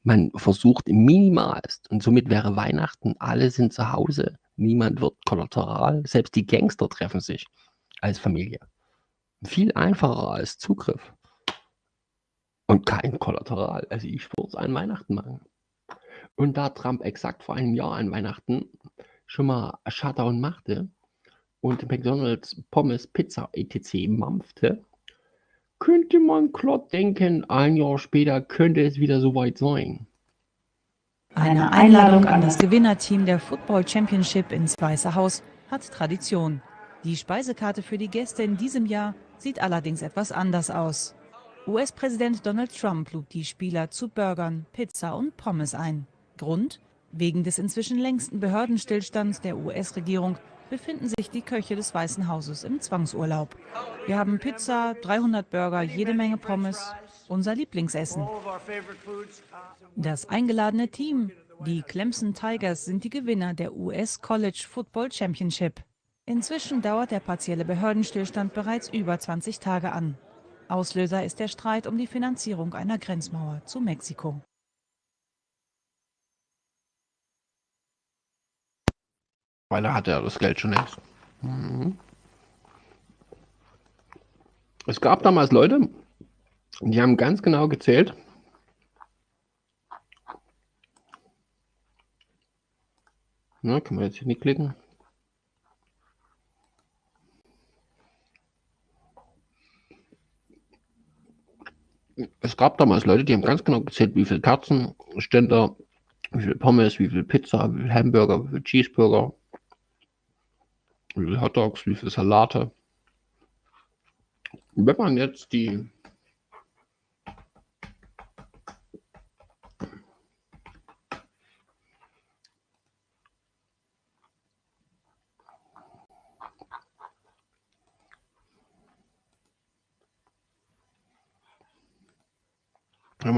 Speaker 1: Man versucht minimalst und somit wäre Weihnachten, alle sind zu Hause, niemand wird kollateral, selbst die Gangster treffen sich als Familie. Viel einfacher als Zugriff. Und kein Kollateral. Also ich würde es an Weihnachten machen. Und da Trump exakt vor einem Jahr an Weihnachten schon mal Shutdown machte und McDonald's, Pommes, Pizza etc. mampfte, könnte man klar denken, ein Jahr später könnte es wieder soweit sein.
Speaker 15: Eine Einladung an das Gewinnerteam der Football Championship ins Weiße Haus hat Tradition. Die Speisekarte für die Gäste in diesem Jahr sieht allerdings etwas anders aus. US-Präsident Donald Trump lud die Spieler zu Burgern, Pizza und Pommes ein. Grund? Wegen des inzwischen längsten Behördenstillstands der US-Regierung befinden sich die Köche des Weißen Hauses im Zwangsurlaub. Wir haben Pizza, 300 Burger, jede Menge Pommes, unser Lieblingsessen. Das eingeladene Team, die Clemson Tigers, sind die Gewinner der US College Football Championship. Inzwischen dauert der partielle Behördenstillstand bereits über 20 Tage an. Auslöser ist der Streit um die Finanzierung einer Grenzmauer zu Mexiko.
Speaker 1: Weil er hatte ja das Geld schon längst. Es gab damals Leute, die haben ganz genau gezählt, na, können wir jetzt hier nicht klicken. Es gab damals Leute, die haben ganz genau gezählt, wie viele Kerzenständer, wie viel Pommes, wie viel Pizza, wie viel Hamburger, wie viel Cheeseburger, wie viel Hotdogs, wie viel Salate. Wenn man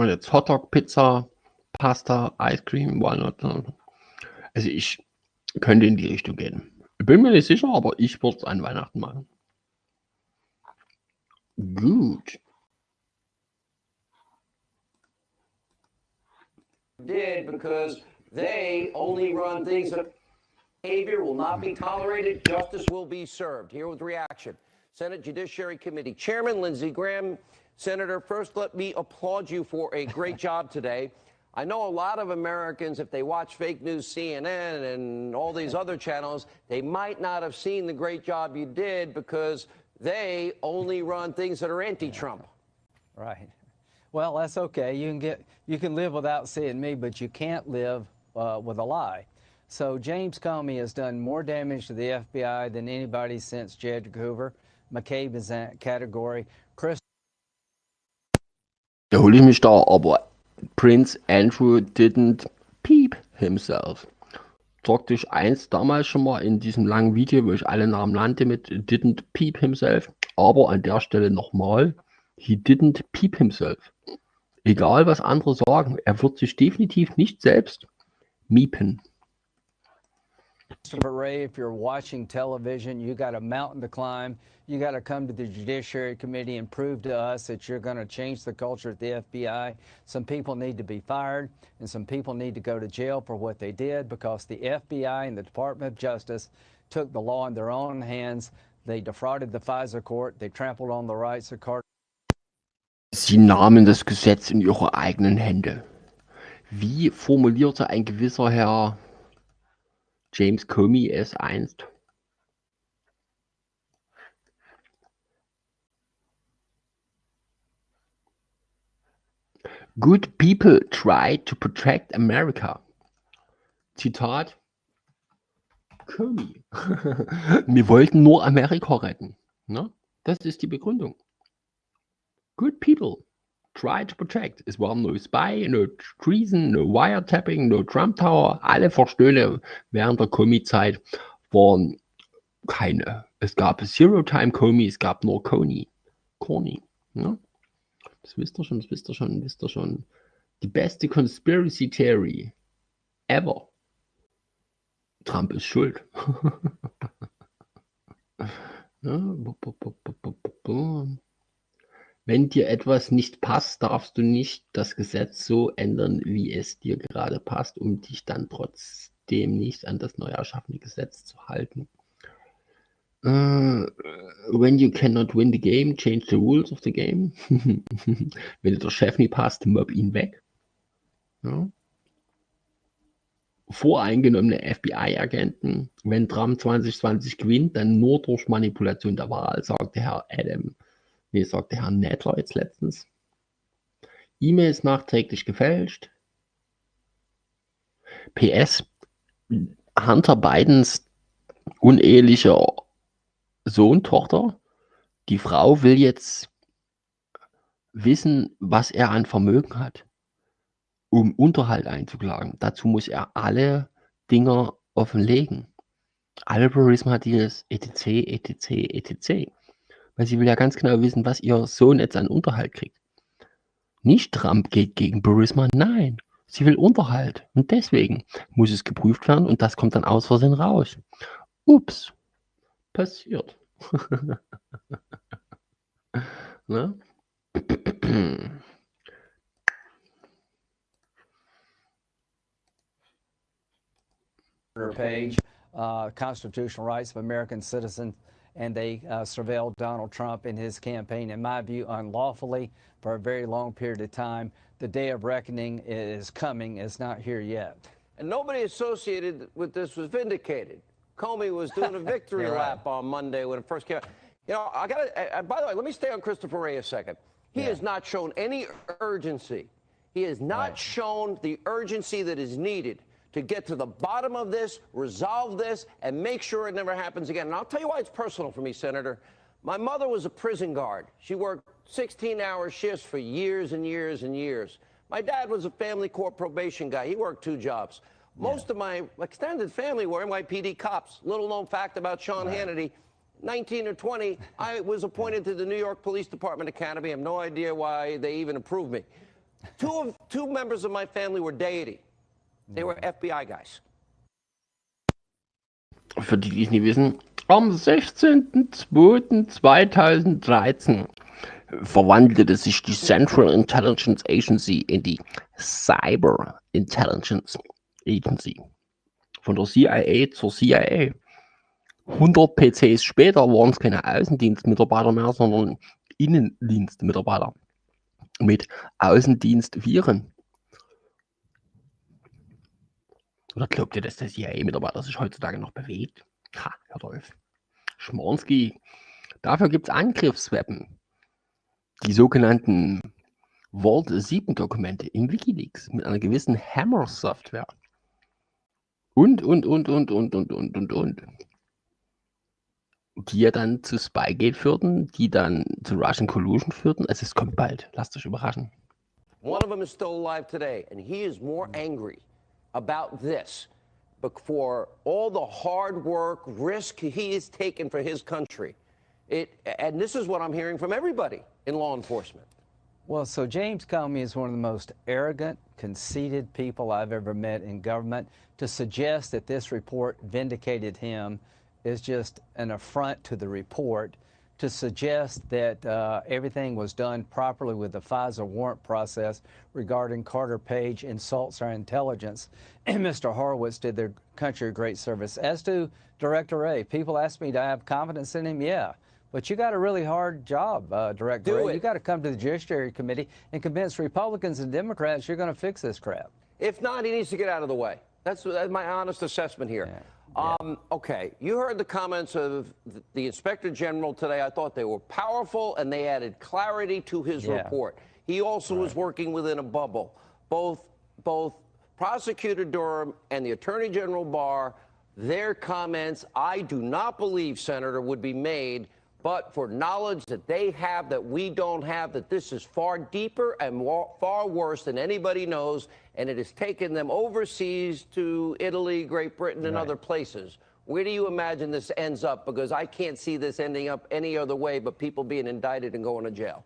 Speaker 1: jetzt Hotdog, Pizza, Pasta, Ice Cream, Walnut. Also ich könnte in die Richtung gehen. Bin mir nicht sicher, aber ich würde es an Weihnachten machen. Gut.
Speaker 4: Did because they only run things that behavior will not be tolerated, justice will be served. Here with reaction, Senate Judiciary Committee Chairman Lindsey Graham. Senator, first let me applaud you for a great job today. I know a lot of Americans, if they watch fake news CNN and all these other channels, they might not have seen the great job you did because they only run things that are anti-Trump.
Speaker 16: Right. Well, that's okay. You can live without seeing me, but you can't live with a lie. So James Comey has done more damage to the FBI than anybody since J. Edgar Hoover. McCabe is in that category.
Speaker 1: Da hole ich mich da, aber Prince Andrew didn't peep himself. Sagte ich eins damals schon mal in diesem langen Video, wo ich alle Namen nannte mit didn't peep himself. Aber an der Stelle nochmal, he didn't peep himself. Egal was andere sagen, er wird sich definitiv nicht selbst miepen.
Speaker 16: Christopher Wray, if you're watching television, you got a mountain to climb. You got to come to the Judiciary Committee and prove to us that you're going to change the culture at the FBI. Some people need to be fired, and some people need to go to jail for what they did because the FBI and the Department of Justice took the law in their own hands. They defrauded the Pfizer court. They trampled on the rights of Carter.
Speaker 1: Sie nahmen das Gesetz in ihre eigenen Hände. Wie formulierte ein gewisser Herr James Comey es einst? Good people try to protect America. Zitat: Comey. Wir wollten nur Amerika retten. Ne? Das ist die Begründung. Good people try to protect. Es war no Spy, no Treason, no Wiretapping, no Trump Tower. Alle Verstöße während der Comey-Zeit waren keine. Es gab Zero-Time Comey, es gab nur Corny. Ne? Das wisst ihr schon, das wisst ihr schon, das wisst ihr schon. Die beste Conspiracy Theory ever. Trump ist schuld. Ne? Wenn dir etwas nicht passt, darfst du nicht das Gesetz so ändern, wie es dir gerade passt, um dich dann trotzdem nicht an das neu erschaffene Gesetz zu halten. When you cannot win the game, change the rules of the game. Wenn dir der Chef nicht passt, mobb ihn weg. Ja. Voreingenommene FBI-Agenten, wenn Trump 2020 gewinnt, dann nur durch Manipulation der Wahl, sagte Herr Nadler jetzt letztens. E-Mails nachträglich gefälscht. PS, Hunter Bidens unehelicher Sohn, Tochter, die Frau will jetzt wissen, was er an Vermögen hat, um Unterhalt einzuklagen. Dazu muss er alle Dinger offenlegen. Alle Burisma-Deals, etc., etc., etc. Weil sie will ja ganz genau wissen, was ihr Sohn jetzt an Unterhalt kriegt. Nicht Trump geht gegen Burisma, nein. Sie will Unterhalt. Und deswegen muss es geprüft werden und das kommt dann aus Versehen raus. Ups. Passiert. Ne?
Speaker 16: Page, constitutional rights of American citizens, and they surveilled Donald Trump in his campaign, in my view, unlawfully for a very long period of time. The day of reckoning is coming. It's not here yet.
Speaker 4: And nobody associated with this was vindicated. Comey was doing a victory lap on Monday when it first came out. You know, by the way, let me stay on Christopher Wray a second. He has not shown any urgency. He has not shown the urgency that is needed to get to the bottom of this, resolve this, and make sure it never happens again. And I'll tell you why it's personal for me, Senator. My mother was a prison guard. She worked 16-hour shifts for years and years and years. My dad was a family court probation guy. He worked 2 jobs. Most of my extended family were NYPD cops. Little known fact about Sean Hannity, 19 or 20, I was appointed to the New York Police Department Academy. I have no idea why they even approved me. Two members of my family were deity. They were FBI guys.
Speaker 1: Für die, die es nicht wissen, am 16.02.2013 verwandelte sich die Central Intelligence Agency in die Cyber Intelligence Agency. Von der CIA zur CIA. 100 PCs später waren es keine Außendienstmitarbeiter mehr, sondern Innendienstmitarbeiter mit Außendienstviren. Oder glaubt ihr, dass der CIA-Mitarbeiter sich heutzutage noch bewegt? Ha, hört auf. Schmornski. Dafür gibt es Angriffsweppen. Die sogenannten WBA-Dokumente im Wikileaks mit einer gewissen Hammer-Software. Und. Die ja dann zu Spygate führten, die dann zu Russian Collusion führten. Es kommt bald. Lasst euch überraschen.
Speaker 4: One of them is still alive today, and he is more angry about this, but for all the hard work, risk he has taken for his country. And this is what I'm hearing from everybody in law enforcement.
Speaker 16: Well, so James Comey is one of the most arrogant, conceited people I've ever met in government. To suggest that this report vindicated him is just an affront to the report. To suggest that everything was done properly with the FISA warrant process regarding Carter Page insults our intelligence. And Mr. Horowitz did their country a great service. As to Director Wray, people ask me, do I have confidence in him? Yeah. But you got a really hard job, Director Wray. You got to come to the Judiciary Committee and convince Republicans and Democrats you're going to fix this crap.
Speaker 4: If not, he needs to get out of the way. That's my honest assessment here. Okay, you heard the comments of the Inspector General today. I thought they were powerful and they added clarity to his report. He also was working within a bubble. Both Prosecutor Durham and the Attorney General Barr, their comments, I do not believe, Senator, would be made but for knowledge that they have that we don't have, that this is far deeper and far worse than anybody knows, and it has taken them overseas to Italy, Great Britain, and other places. Where do you imagine this ends up? Because I can't see this ending up any other way but people being indicted and going to jail.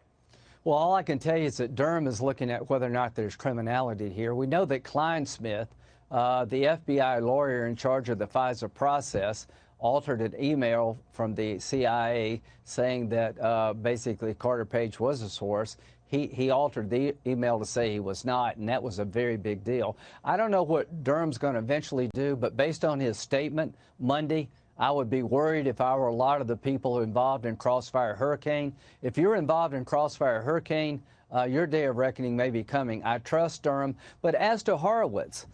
Speaker 16: Well, all I can tell you is that Durham is looking at whether or not there's criminality here. We know that Kleinsmith, the FBI lawyer in charge of the FISA process, altered an email from the CIA saying that basically Carter Page was a source. He altered the email to say he was not, and that was a very big deal. I don't know what Durham's going to eventually do, but based on his statement Monday, I would be worried if I were a lot of the people involved in Crossfire Hurricane. If you're involved in Crossfire Hurricane, your day of reckoning may be coming. I trust Durham. But as to Horowitz,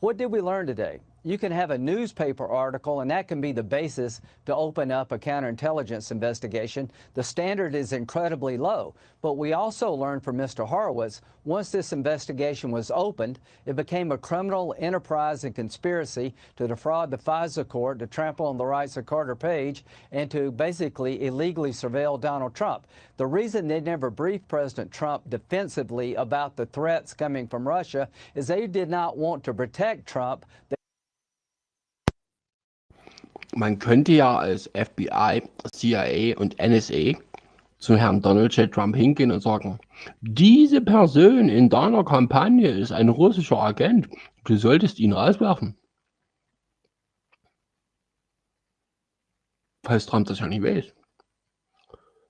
Speaker 16: what did we learn today? You can have a newspaper article, and that can be the basis to open up a counterintelligence investigation. The standard is incredibly low. But we also learned from Mr. Horowitz, once this investigation was opened, it became a criminal enterprise and conspiracy to defraud the FISA court, to trample on the rights of Carter Page, and to basically illegally surveil Donald Trump. The reason they never briefed President Trump defensively about the threats coming from Russia is they did not want to protect Trump.
Speaker 1: Man könnte ja als FBI, CIA und NSA zu Herrn Donald J. Trump hingehen und sagen, diese Person in deiner Kampagne ist ein russischer Agent, du solltest ihn rauswerfen. Falls Trump das ja nicht weiß.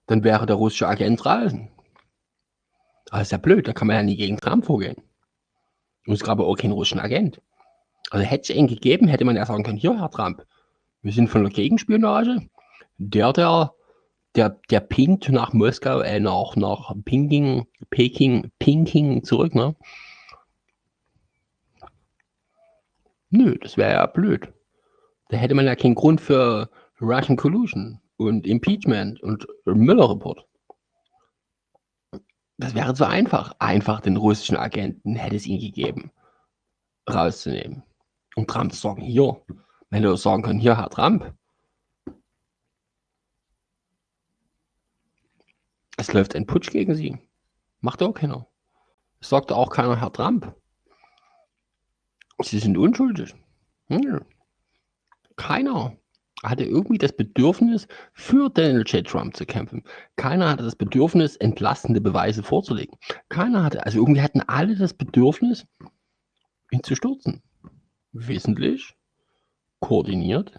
Speaker 1: Dann wäre der russische Agent draußen. Aber ist ja blöd, da kann man ja nie gegen Trump vorgehen. Und es gab aber auch keinen russischen Agent. Also hätte es ihn gegeben, hätte man ja sagen können, hier Herr Trump, wir sind von der Gegenspionage. Der pinkt nach Moskau, nach Peking zurück, ne? Nö, das wäre ja blöd. Da hätte man ja keinen Grund für Russian Collusion und Impeachment und Mueller-Report. Das wäre zu einfach. Einfach den russischen Agenten hätte es ihn gegeben, rauszunehmen. Und Trump zu sagen, hier, wenn du sagen können, hier, Herr Trump, es läuft ein Putsch gegen Sie. Macht auch keiner. Es sagt auch keiner, Herr Trump. Sie sind unschuldig. Keiner hatte irgendwie das Bedürfnis, für Donald J. Trump zu kämpfen. Keiner hatte das Bedürfnis, entlastende Beweise vorzulegen. Keiner hatte, also irgendwie hatten alle das Bedürfnis, ihn zu stürzen. Wissentlich, koordiniert,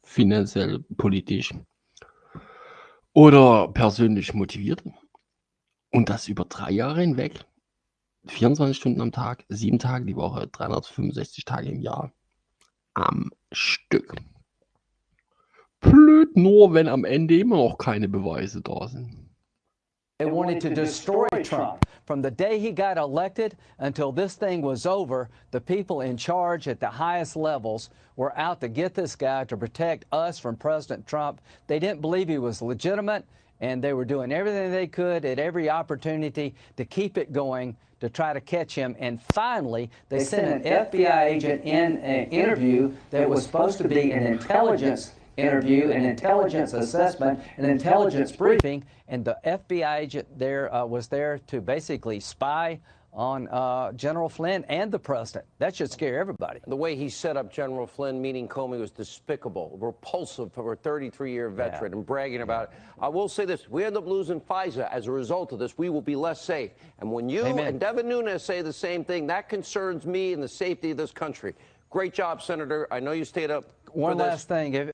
Speaker 1: finanziell, politisch oder persönlich motiviert. Und das über 3 Jahre hinweg, 24 Stunden am Tag, 7 Tage die Woche, 365 Tage im Jahr am Stück. Blöd nur, wenn am Ende immer noch keine Beweise da sind.
Speaker 16: They wanted to destroy Trump. From the day he got elected until this thing was over, the people in charge at the highest levels were out to get this guy to protect us from President Trump. They didn't believe he was legitimate, and they were doing everything they could at every opportunity to keep it going, to try to catch him. And finally, they sent an FBI agent in an interview that was supposed to be an intelligence interview, an intelligence assessment, an intelligence briefing, and the FBI agent there was there to basically spy on General Flynn and the president. That should scare everybody.
Speaker 4: The way he set up General Flynn, meeting Comey, was despicable, repulsive for a 33-year veteran, and bragging about it. I will say this, we end up losing FISA as a result of this. We will be less safe. And when you and Devin Nunes say the same thing, that concerns me and the safety of this country. Great job, Senator. I know you stayed up for
Speaker 16: One last thing.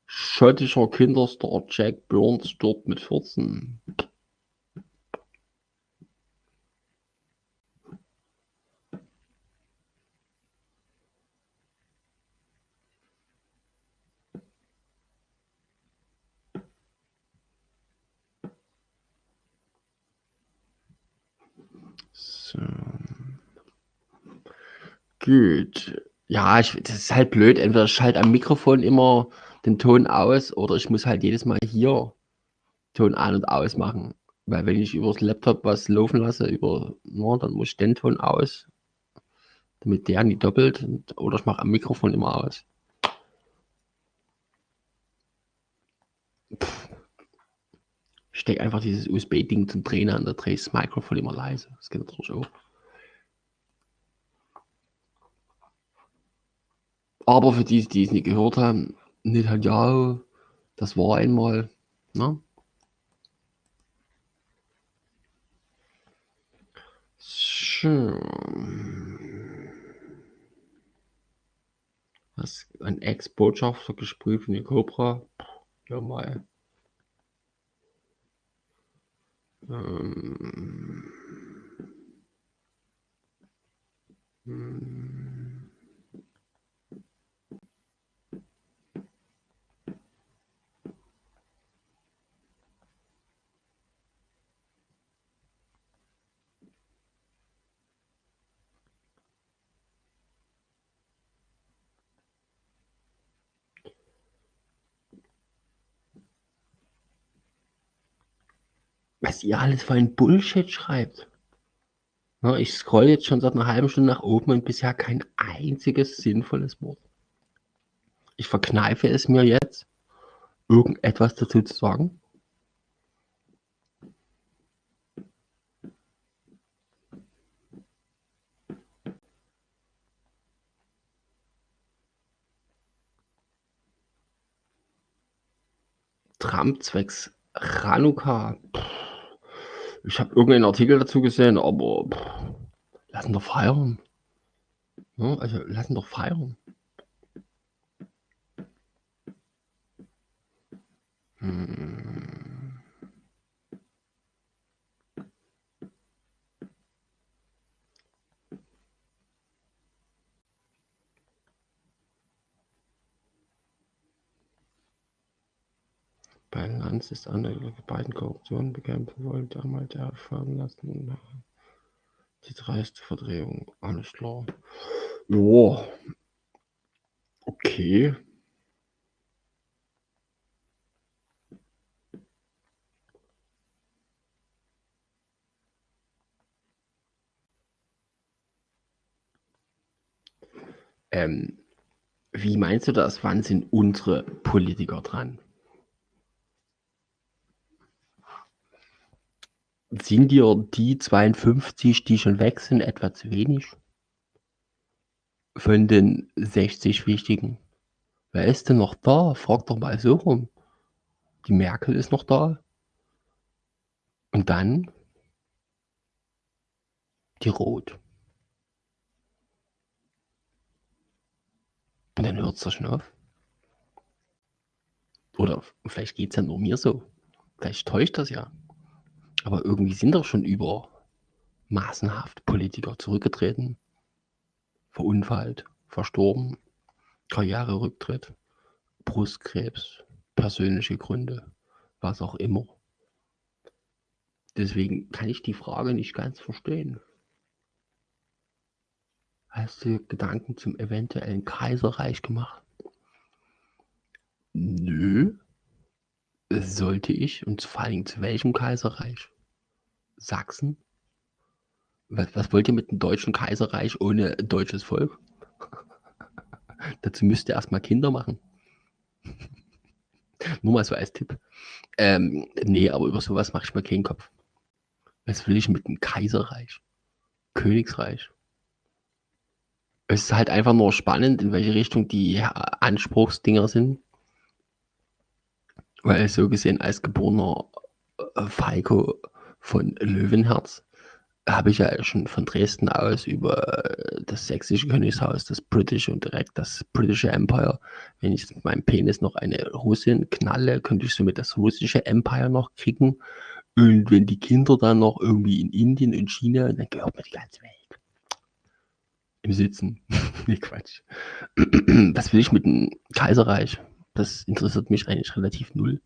Speaker 1: Schottischer Kinderstar Jack Burns stirbt mit 14. So. Gut. Ja, das ist halt blöd. Entweder ich schalte am Mikrofon immer den Ton aus oder ich muss halt jedes Mal hier Ton an und aus machen. Weil wenn ich übers Laptop was laufen lasse, dann muss ich den Ton aus, damit der nicht doppelt. Oder ich mache am Mikrofon immer aus. Ich stecke einfach dieses USB-Ding zum Drehen an, da drehe ich das Mikrofon immer leise. Das geht natürlich auch. Aber für die es nicht gehört haben, nicht halt, ja, das war einmal, ne? So. Was, ein Ex-Botschafter gesprüht von der Cobra? Ja, mal. Was ihr alles für ein Bullshit schreibt. Ja, ich scroll jetzt schon seit einer halben Stunde nach oben und bisher kein einziges sinnvolles Wort. Ich verkneife es mir jetzt, irgendetwas dazu zu sagen. Trump zwecks Chanukka. Ich habe irgendeinen Artikel dazu gesehen, aber lassen doch feiern. Ja, also lassen doch feiern. Bei Lanz ist eine der beiden Korruptionen bekämpfen wollte, einmal der fahren lassen. Die dreiste Verdrehung, alles klar. Ja, okay. Wie meinst du das? Wann sind unsere Politiker dran? Sind dir die 52, die schon weg sind, etwa zu wenig? Von den 60 wichtigen. Wer ist denn noch da? Frag doch mal so rum. Die Merkel ist noch da. Und dann die Rot. Und dann hört es doch schon auf. Oder vielleicht geht es ja nur mir so. Vielleicht täuscht das ja. Aber irgendwie sind doch schon über massenhaft Politiker zurückgetreten, verunfallt, verstorben, Karriererücktritt, Brustkrebs, persönliche Gründe, was auch immer. Deswegen kann ich die Frage nicht ganz verstehen. Hast du Gedanken zum eventuellen Kaiserreich gemacht? Nö. Sollte ich? Und vor allem zu welchem Kaiserreich? Sachsen? Was wollt ihr mit dem deutschen Kaiserreich ohne deutsches Volk? Dazu müsst ihr erstmal Kinder machen. Nur mal so als Tipp. Nee, aber über sowas mache ich mir keinen Kopf. Was will ich mit dem Kaiserreich? Königsreich? Es ist halt einfach nur spannend, in welche Richtung die Anspruchsdinger sind. Weil so gesehen als geborener Veikko von Löwenherz habe ich ja schon von Dresden aus über das sächsische Königshaus, das britische und direkt das britische Empire. Wenn ich mit meinem Penis noch eine Russin knalle, könnte ich somit das russische Empire noch kriegen. Und wenn die Kinder dann noch irgendwie in Indien und China, dann gehört mir die ganze Welt. Im Sitzen. Nee, Quatsch. Was will ich mit dem Kaiserreich? Das interessiert mich eigentlich relativ null.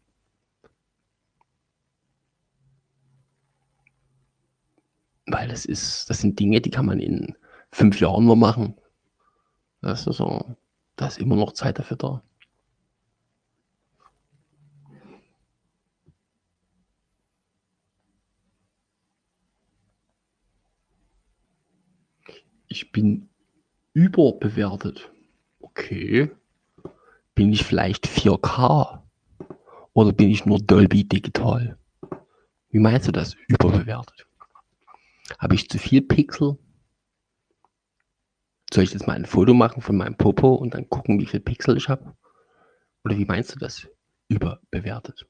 Speaker 1: Weil das sind Dinge, die kann man in 5 Jahren mal machen. Das ist so, da ist immer noch Zeit dafür da. Ich bin überbewertet. Okay. Bin ich vielleicht 4K? Oder bin ich nur Dolby Digital? Wie meinst du das, überbewertet? Habe ich zu viel Pixel? Soll ich jetzt mal ein Foto machen von meinem Popo und dann gucken, wie viel Pixel ich habe? Oder wie meinst du das, überbewertet?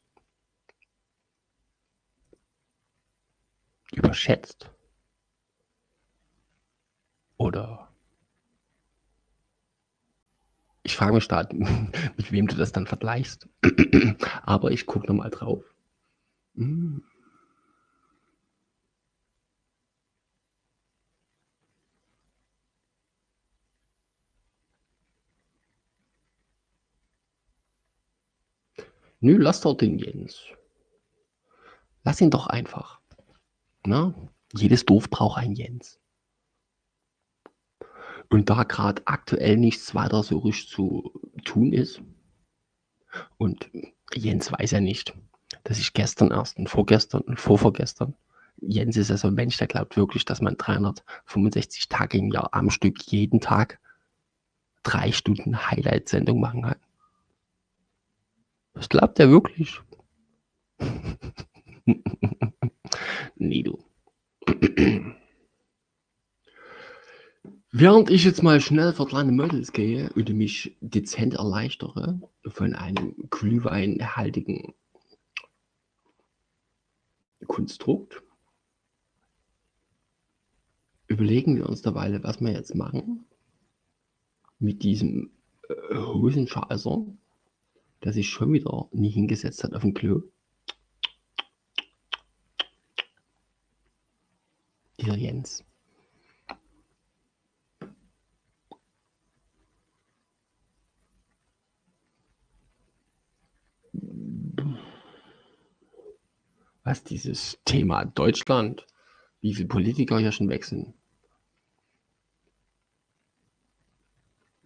Speaker 1: Überschätzt? Oder ich frage mich da, mit wem du das dann vergleichst. Aber ich gucke nochmal drauf. Nö, lass doch den Jens. Lass ihn doch einfach. Na? Jedes Dorf braucht einen Jens. Und da gerade aktuell nichts weiter so richtig zu tun ist, und Jens weiß ja nicht, dass ich gestern erst und vorgestern und vorvorgestern, Jens ist ja so ein Mensch, der glaubt wirklich, dass man 365 Tage im Jahr am Stück jeden Tag 3 Stunden Highlight-Sendung machen kann. Das glaubt er wirklich. Nee, du. Während ich jetzt mal schnell vor kleine Models gehe und mich dezent erleichtere von einem glühweinhaltigen Konstrukt, überlegen wir uns derweil, was wir jetzt machen mit diesem Hosenscheißer, der sich schon wieder nie hingesetzt hat auf dem Klo. Dieser Jens. Was dieses Thema Deutschland, wie viele Politiker hier schon wechseln.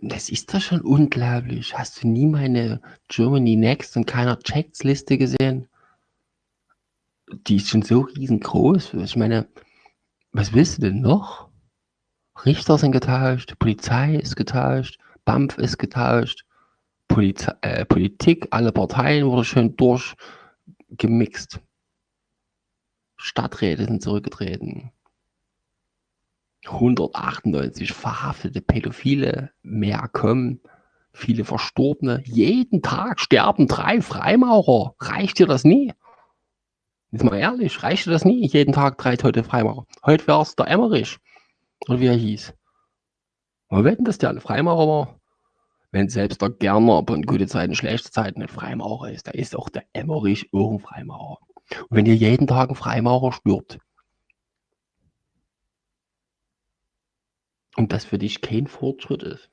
Speaker 1: Das ist doch schon unglaublich. Hast du nie meine Germany Next und keiner Checks Liste gesehen? Die ist schon so riesengroß. Ich meine, was willst du denn noch? Richter sind getauscht, Polizei ist getauscht, BAMF ist getauscht, Politik, alle Parteien wurde schön durchgemixt. Stadträte sind zurückgetreten. 198 verhaftete Pädophile, mehr kommen, viele Verstorbene. Jeden Tag sterben 3 Freimaurer. Reicht dir das nie? Jetzt mal ehrlich, reicht dir das nie? Jeden Tag 3 tote Freimaurer. Heute wäre es der Emmerich. Oder wie er hieß. Wir wetten, dass der alle Freimaurer war. Wenn selbst der Gerner von gute Zeiten, schlechte Zeiten ein Freimaurer ist, da ist auch der Emmerich auch ein Freimaurer. Und wenn ihr jeden Tag ein Freimaurer stirbt und das für dich kein Fortschritt ist,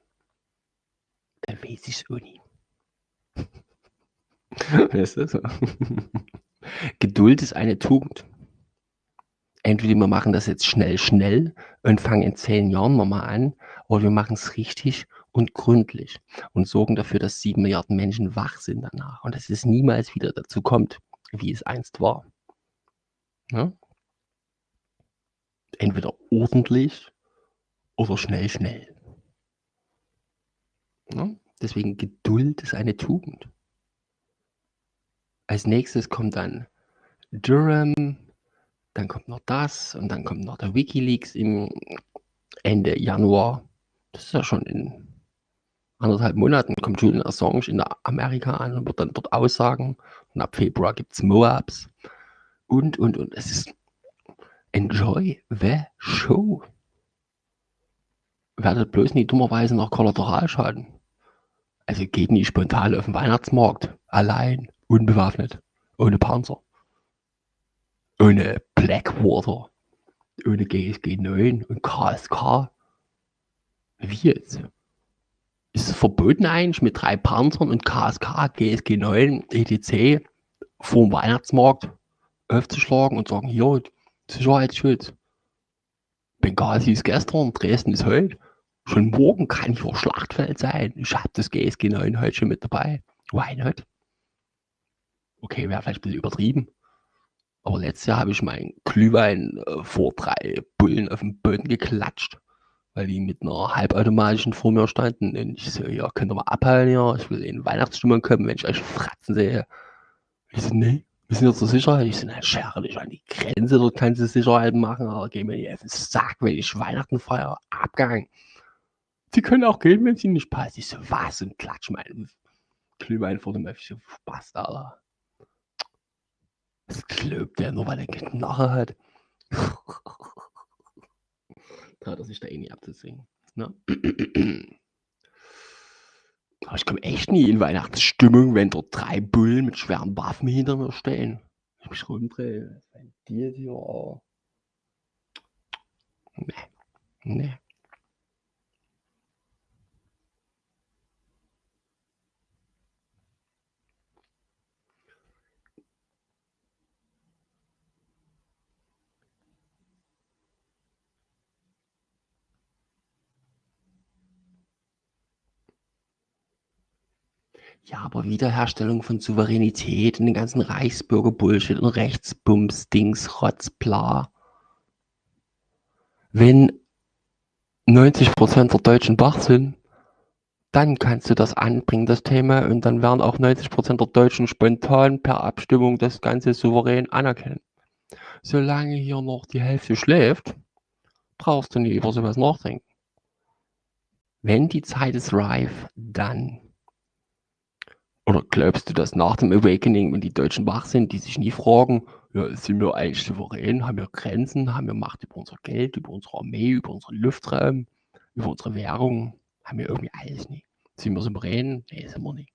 Speaker 1: dann weiß ich es auch nicht. Weißt du so? Geduld ist eine Tugend. Entweder wir machen das jetzt schnell und fangen in 10 Jahren nochmal an, oder wir machen es richtig und gründlich und sorgen dafür, dass 7 Milliarden Menschen wach sind danach und dass es niemals wieder dazu kommt, wie es einst war. Ja? Entweder ordentlich oder schnell. Ja? Deswegen Geduld ist eine Tugend. Als nächstes kommt dann Durham, dann kommt noch das und dann kommt noch der WikiLeaks im Ende Januar. Das ist ja schon in 1,5 Monaten kommt Julian Assange in Amerika an und wird dann dort aussagen. Und ab Februar gibt es Moabs und. Es ist Enjoy the show. Werdet bloß nicht dummerweise nach Kollateralschaden. Also geht nicht spontan auf den Weihnachtsmarkt, allein, unbewaffnet, ohne Panzer, ohne Blackwater, ohne GSG 9 und KSK. Wie jetzt? Ist es verboten eigentlich mit 3 Panzern und KSK, GSG 9, etc. vor dem Weihnachtsmarkt aufzuschlagen und sagen, hier, Sicherheitsschutz. Benghazi ist gestern, Dresden ist heute. Schon morgen kann ich vor Schlachtfeld sein. Ich habe das GSG 9 heute schon mit dabei. Why not? Okay, wäre vielleicht ein bisschen übertrieben. Aber letztes Jahr habe ich meinen Glühwein vor 3 Bullen auf den Boden geklatscht, weil die mit einer halbautomatischen vor mir standen. Und ich so, ja, könnt ihr mal abhauen hier? Ich will in Weihnachtsstimmung kommen, wenn ich euch fratzen sehe. Ich so, nee, wir sind jetzt zur Sicherheit. Ich so, na, schere dich an die Grenze, dort kannst du Sicherheit machen, aber geh mir nicht auf den Sack, wenn ich Weihnachten feiere. Abgang. Sie können auch gehen, wenn sie nicht passt. Ich so, was? Und klatsch meinen Glühwein vor dem Öff. Ich so, Spaß, Alter. Was glaubt der nur, weil er Knarre hat? Traut er sich da eh nicht abzusingen. Ne? Aber ich komme echt nie in Weihnachtsstimmung, wenn dort 3 Bullen mit schweren Waffen hinter mir stehen. Ich mich rumdrehe. Was ist denn hier? Oh. Nee. Ja, aber Wiederherstellung von Souveränität und den ganzen Reichsbürger-Bullshit und Rechtsbums, Dings, Rotz, bla. Wenn 90% der Deutschen wach sind, dann kannst du das anbringen, das Thema, und dann werden auch 90% der Deutschen spontan per Abstimmung das Ganze souverän anerkennen. Solange hier noch die Hälfte schläft, brauchst du nie über sowas nachdenken. Wenn die Zeit ist reif, dann. Oder glaubst du, dass nach dem Awakening, wenn die Deutschen wach sind, die sich nie fragen, ja, sind wir eigentlich souverän, haben wir Grenzen, haben wir Macht über unser Geld, über unsere Armee, über unseren Luftraum, über unsere Währung, haben wir irgendwie alles nicht. Sind wir souverän? Nee, sind wir nicht.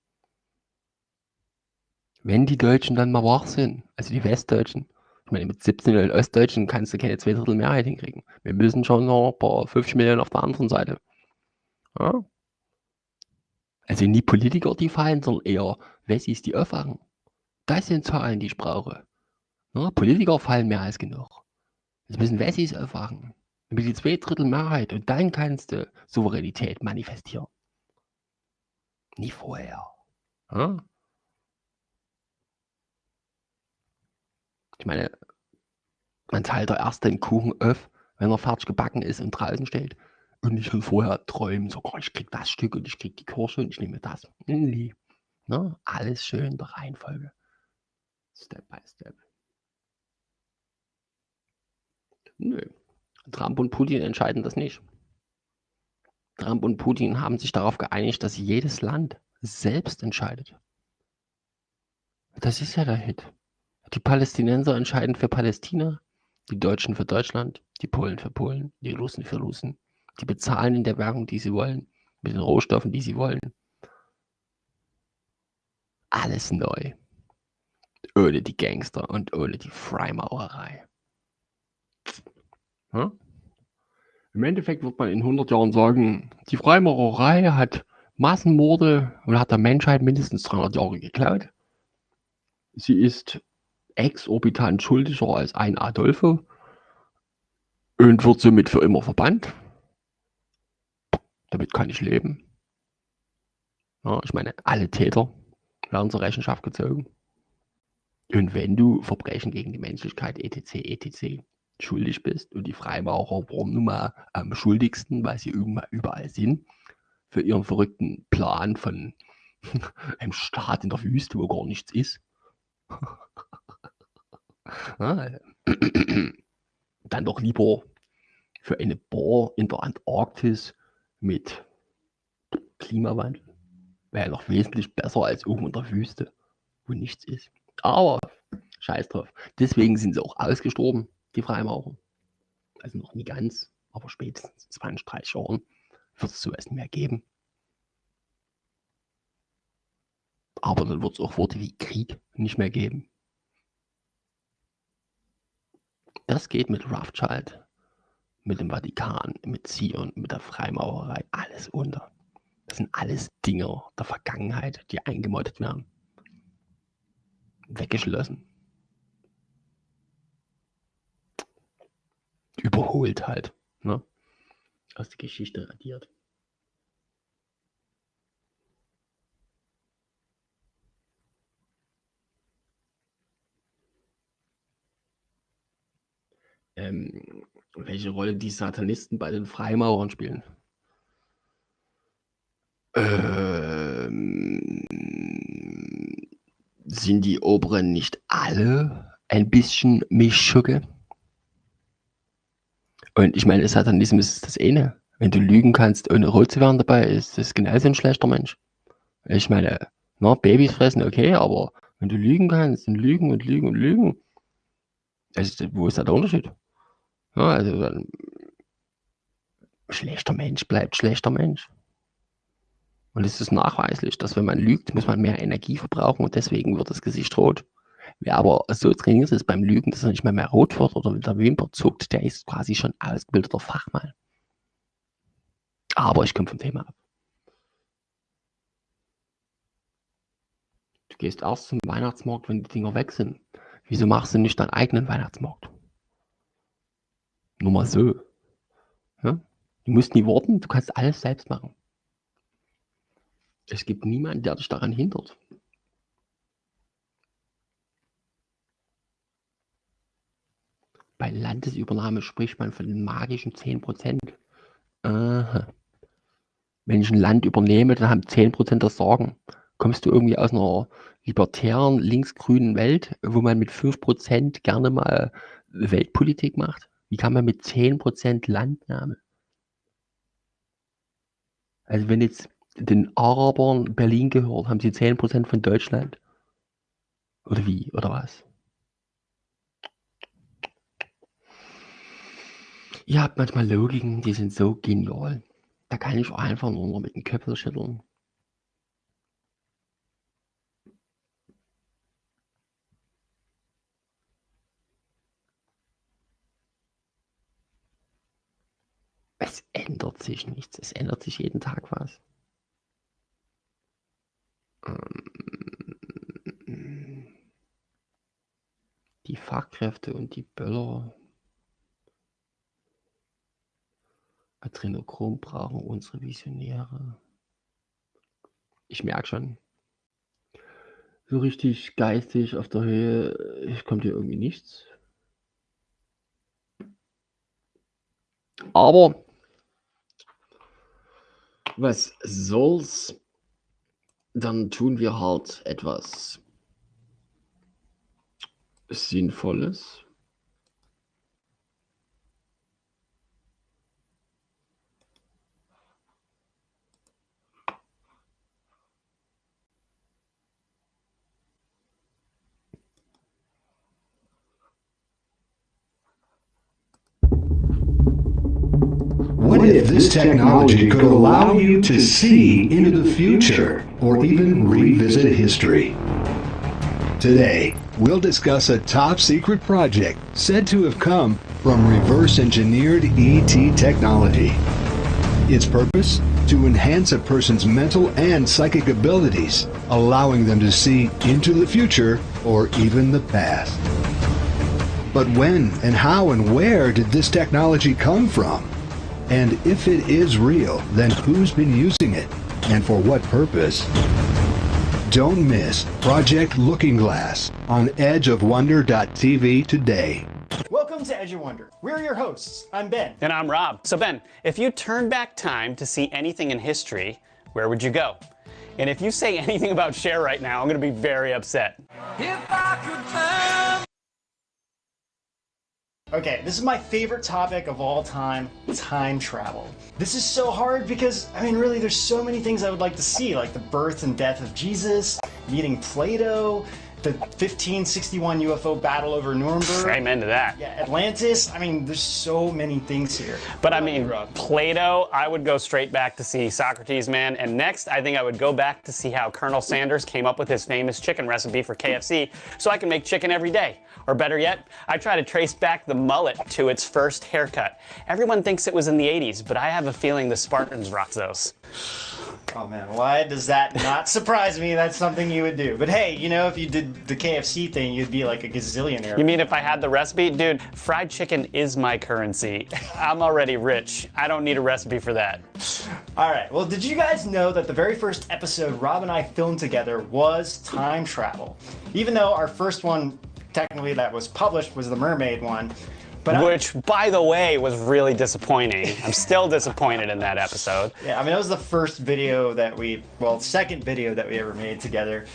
Speaker 1: Wenn die Deutschen dann mal wach sind, also die Westdeutschen, ich meine, mit 17 Millionen Ostdeutschen kannst du keine 2/3 Mehrheit hinkriegen. Wir müssen schon noch ein paar 50 Millionen auf der anderen Seite. Ja? Also nie Politiker, die fallen, sondern eher Wessis, die aufwachen. Das sind Zahlen, die ich brauche. Ja, Politiker fallen mehr als genug. Es müssen Wessis aufwachen. Mit die 2/3 Mehrheit. Und dann kannst du Souveränität manifestieren. Nie vorher. Ja? Ich meine, man teilt der erst den Kuchen auf, wenn er fertig gebacken ist und draußen steht. Und nicht schon vorher träumen, so, oh, ich krieg das Stück und ich krieg die Kirsche und ich nehme das. Nee. Ne? Alles schön in der Reihenfolge. Step by Step. Nö. Trump und Putin entscheiden das nicht. Trump und Putin haben sich darauf geeinigt, dass jedes Land selbst entscheidet. Das ist ja der Hit. Die Palästinenser entscheiden für Palästina, die Deutschen für Deutschland, die Polen für Polen, die Russen für Russen. Die bezahlen in der Währung, die sie wollen, mit den Rohstoffen, die sie wollen. Alles neu. Ohne die Gangster und ohne die Freimaurerei. Hm? Im Endeffekt wird man in 100 Jahren sagen, die Freimaurerei hat Massenmorde und hat der Menschheit mindestens 300 Jahre geklaut. Sie ist exorbitant schuldiger als ein Adolfo und wird somit für immer verbannt. Damit kann ich leben. Ja, ich meine, alle Täter werden zur Rechenschaft gezogen. Und wenn du Verbrechen gegen die Menschlichkeit etc. schuldig bist, und die Freimaurer waren nun mal am schuldigsten, weil sie überall sind, für ihren verrückten Plan von einem Staat in der Wüste, wo gar nichts ist. Ja, dann doch lieber für eine Bar in der Antarktis mit Klimawandel. Wäre noch wesentlich besser als irgendwo in der Wüste, wo nichts ist. Aber scheiß drauf. Deswegen sind sie auch ausgestorben, die Freimaurer. Also noch nie ganz, aber spätestens in 20, 30 Jahren wird es sowas nicht mehr geben. Aber dann wird es auch Worte wie Krieg nicht mehr geben. Das geht mit Rothschild, mit dem Vatikan, mit Zion, mit der Freimaurerei, alles unter. Das sind alles Dinge der Vergangenheit, die eingemottet werden. Weggeschlossen. Überholt halt. Ne? Aus der Geschichte radiert. Welche Rolle die Satanisten bei den Freimaurern spielen? Sind die Oberen nicht alle ein bisschen Mischugge? Und ich meine, Satanismus ist das eine. Wenn du lügen kannst, ohne rot zu werden dabei, ist das genauso ein schlechter Mensch. Ich meine, Babys fressen, okay, aber wenn du lügen kannst und lügen und lügen und lügen, also, wo ist da der Unterschied? Ja, also ein schlechter Mensch bleibt schlechter Mensch. Und es ist nachweislich, dass wenn man lügt, muss man mehr Energie verbrauchen und deswegen wird das Gesicht rot. Wer aber so trainiert ist beim Lügen, dass er nicht mehr rot wird oder mit der Wimper zuckt, der ist quasi schon ausgebildeter Fachmann. Aber ich komme vom Thema ab. Du gehst erst zum Weihnachtsmarkt, wenn die Dinger weg sind. Wieso machst du nicht deinen eigenen Weihnachtsmarkt? Nur mal so. Ja? Du musst nie warten, du kannst alles selbst machen. Es gibt niemanden, der dich daran hindert. Bei Landesübernahme spricht man von den magischen 10%. Aha. Wenn ich ein Land übernehme, dann haben 10% das Sagen. Kommst du irgendwie aus einer libertären, linksgrünen Welt, wo man mit 5% gerne mal Weltpolitik macht? Wie kann man mit 10% Landnahme? Also wenn jetzt den Arabern Berlin gehört, haben sie 10% von Deutschland? Oder wie? Oder was? Ihr habt manchmal Logiken, die sind so genial. Da kann ich einfach nur mit dem Köpfchen schütteln. Es ändert sich nichts. Es ändert sich jeden Tag was. Die Fachkräfte und die Böller Adrenochrom brauchen unsere Visionäre. Ich merke schon, so richtig geistig auf der Höhe kommt hier irgendwie nichts. Aber was soll's? Dann tun wir halt etwas Sinnvolles.
Speaker 17: What if this technology could allow you to see into the future or even revisit history? Today, we'll discuss a top secret project said to have come from reverse engineered ET technology. Its purpose? To enhance a person's mental and psychic abilities, allowing them to see into the future or even the past. But when and how and where did this technology come from? And if it is real, then who's been using it and for what purpose? Don't miss Project Looking Glass on edgeofwonder.tv today.
Speaker 18: Welcome to Edge of Wonder. We're your hosts. I'm Ben.
Speaker 19: And I'm Rob. So Ben, if you turn back time to see anything in history, where would you go? And if you say anything about Cher right now, I'm going to be very upset.
Speaker 18: Okay, this is my favorite topic of all time, time travel. This is so hard because, I mean, really, there's so many things I would like to see, like the birth and death of Jesus, meeting Plato, the 1561 UFO battle over Nuremberg.
Speaker 19: Amen to that.
Speaker 18: Yeah, Atlantis. I mean, there's so many things here.
Speaker 19: But I mean, Plato, I would go straight back to see Socrates, man. And next, I think I would go back to see how Colonel Sanders came up with his famous chicken recipe for KFC so I can make chicken every day. Or better yet, I try to trace back the mullet to its first haircut. Everyone thinks it was in the 80s, but I have a feeling the Spartans rocked those.
Speaker 18: Oh man, why does that not surprise me? That's something you would do. But hey, you know, if you did the KFC thing, you'd be like a gazillionaire.
Speaker 19: You mean if I had the recipe? Dude, fried chicken is my currency. I'm already rich. I don't need a recipe for that.
Speaker 18: All right, well, did you guys know that the very first episode Rob and I filmed together was time travel? Even though our first one, technically, that was published was the mermaid one. But
Speaker 19: which, by the way, was really disappointing. I'm still disappointed in that episode.
Speaker 18: Yeah, I mean, it was the first video that second video that we ever made together.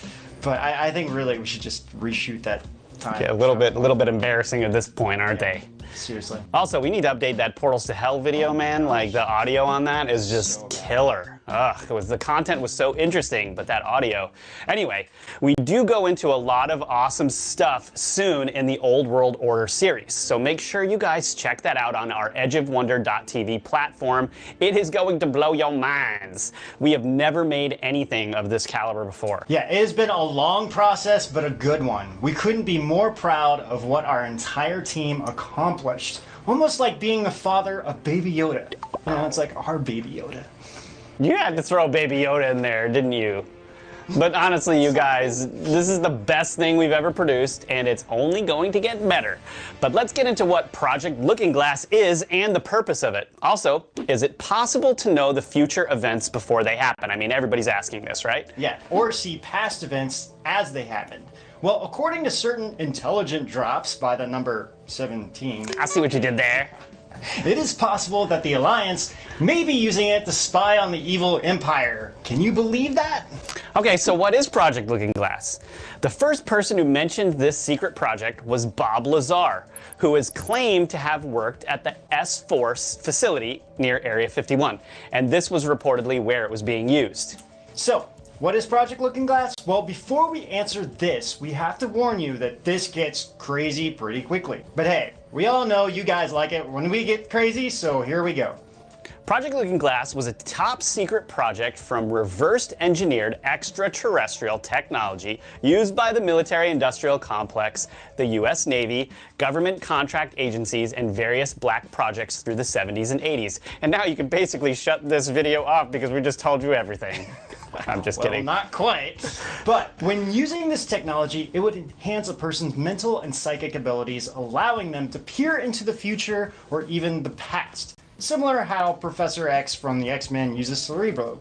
Speaker 18: But I think really we should just reshoot that time.
Speaker 19: Yeah, a little bit embarrassing at this point, aren't they?
Speaker 18: Seriously.
Speaker 19: Also, we need to update that Portals to Hell video, man. Like, the audio on that is just killer. Ugh, the content was so interesting, but that audio. Anyway, we do go into a lot of awesome stuff soon in the Old World Order series, so make sure you guys check that out on our edgeofwonder.tv platform. It is going to blow your minds. We have never made anything of this caliber before.
Speaker 18: Yeah, it has been a long process, but a good one. We couldn't be more proud of what our entire team accomplished. Almost like being the father of Baby Yoda. You know, it's like our Baby Yoda.
Speaker 19: You had to throw Baby Yoda in there, didn't you? But honestly, you guys, this is the best thing we've ever produced, and it's only going to get better. But let's get into what Project Looking Glass is and the purpose of it. Also, is it possible to know the future events before they happen? I mean, everybody's asking this, right?
Speaker 18: Yeah, or see past events as they happened. Well, according to certain intelligent drops by the number 17...
Speaker 19: I see what you did there.
Speaker 18: It is possible that the Alliance may be using it to spy on the evil Empire. Can you believe that?
Speaker 19: Okay, so what is Project Looking Glass? The first person who mentioned this secret project was Bob Lazar, who is claimed to have worked at the S-Force facility near Area 51. And this was reportedly where it was being used.
Speaker 18: So, what is Project Looking Glass? Well, before we answer this, we have to warn you that this gets crazy pretty quickly. But hey, we all know you guys like it when we get crazy, so here we go.
Speaker 19: Project Looking Glass was a top secret project from reversed engineered extraterrestrial technology used by the military-industrial complex, the U.S. Navy, government contract agencies, and various black projects through the 70s and 80s. And now you can basically shut this video off because we just told you everything. I'm just kidding.
Speaker 18: Well, not quite. But when using this technology, it would enhance a person's mental and psychic abilities, allowing them to peer into the future or even the past. Similar how Professor X from the X-Men uses Cerebro,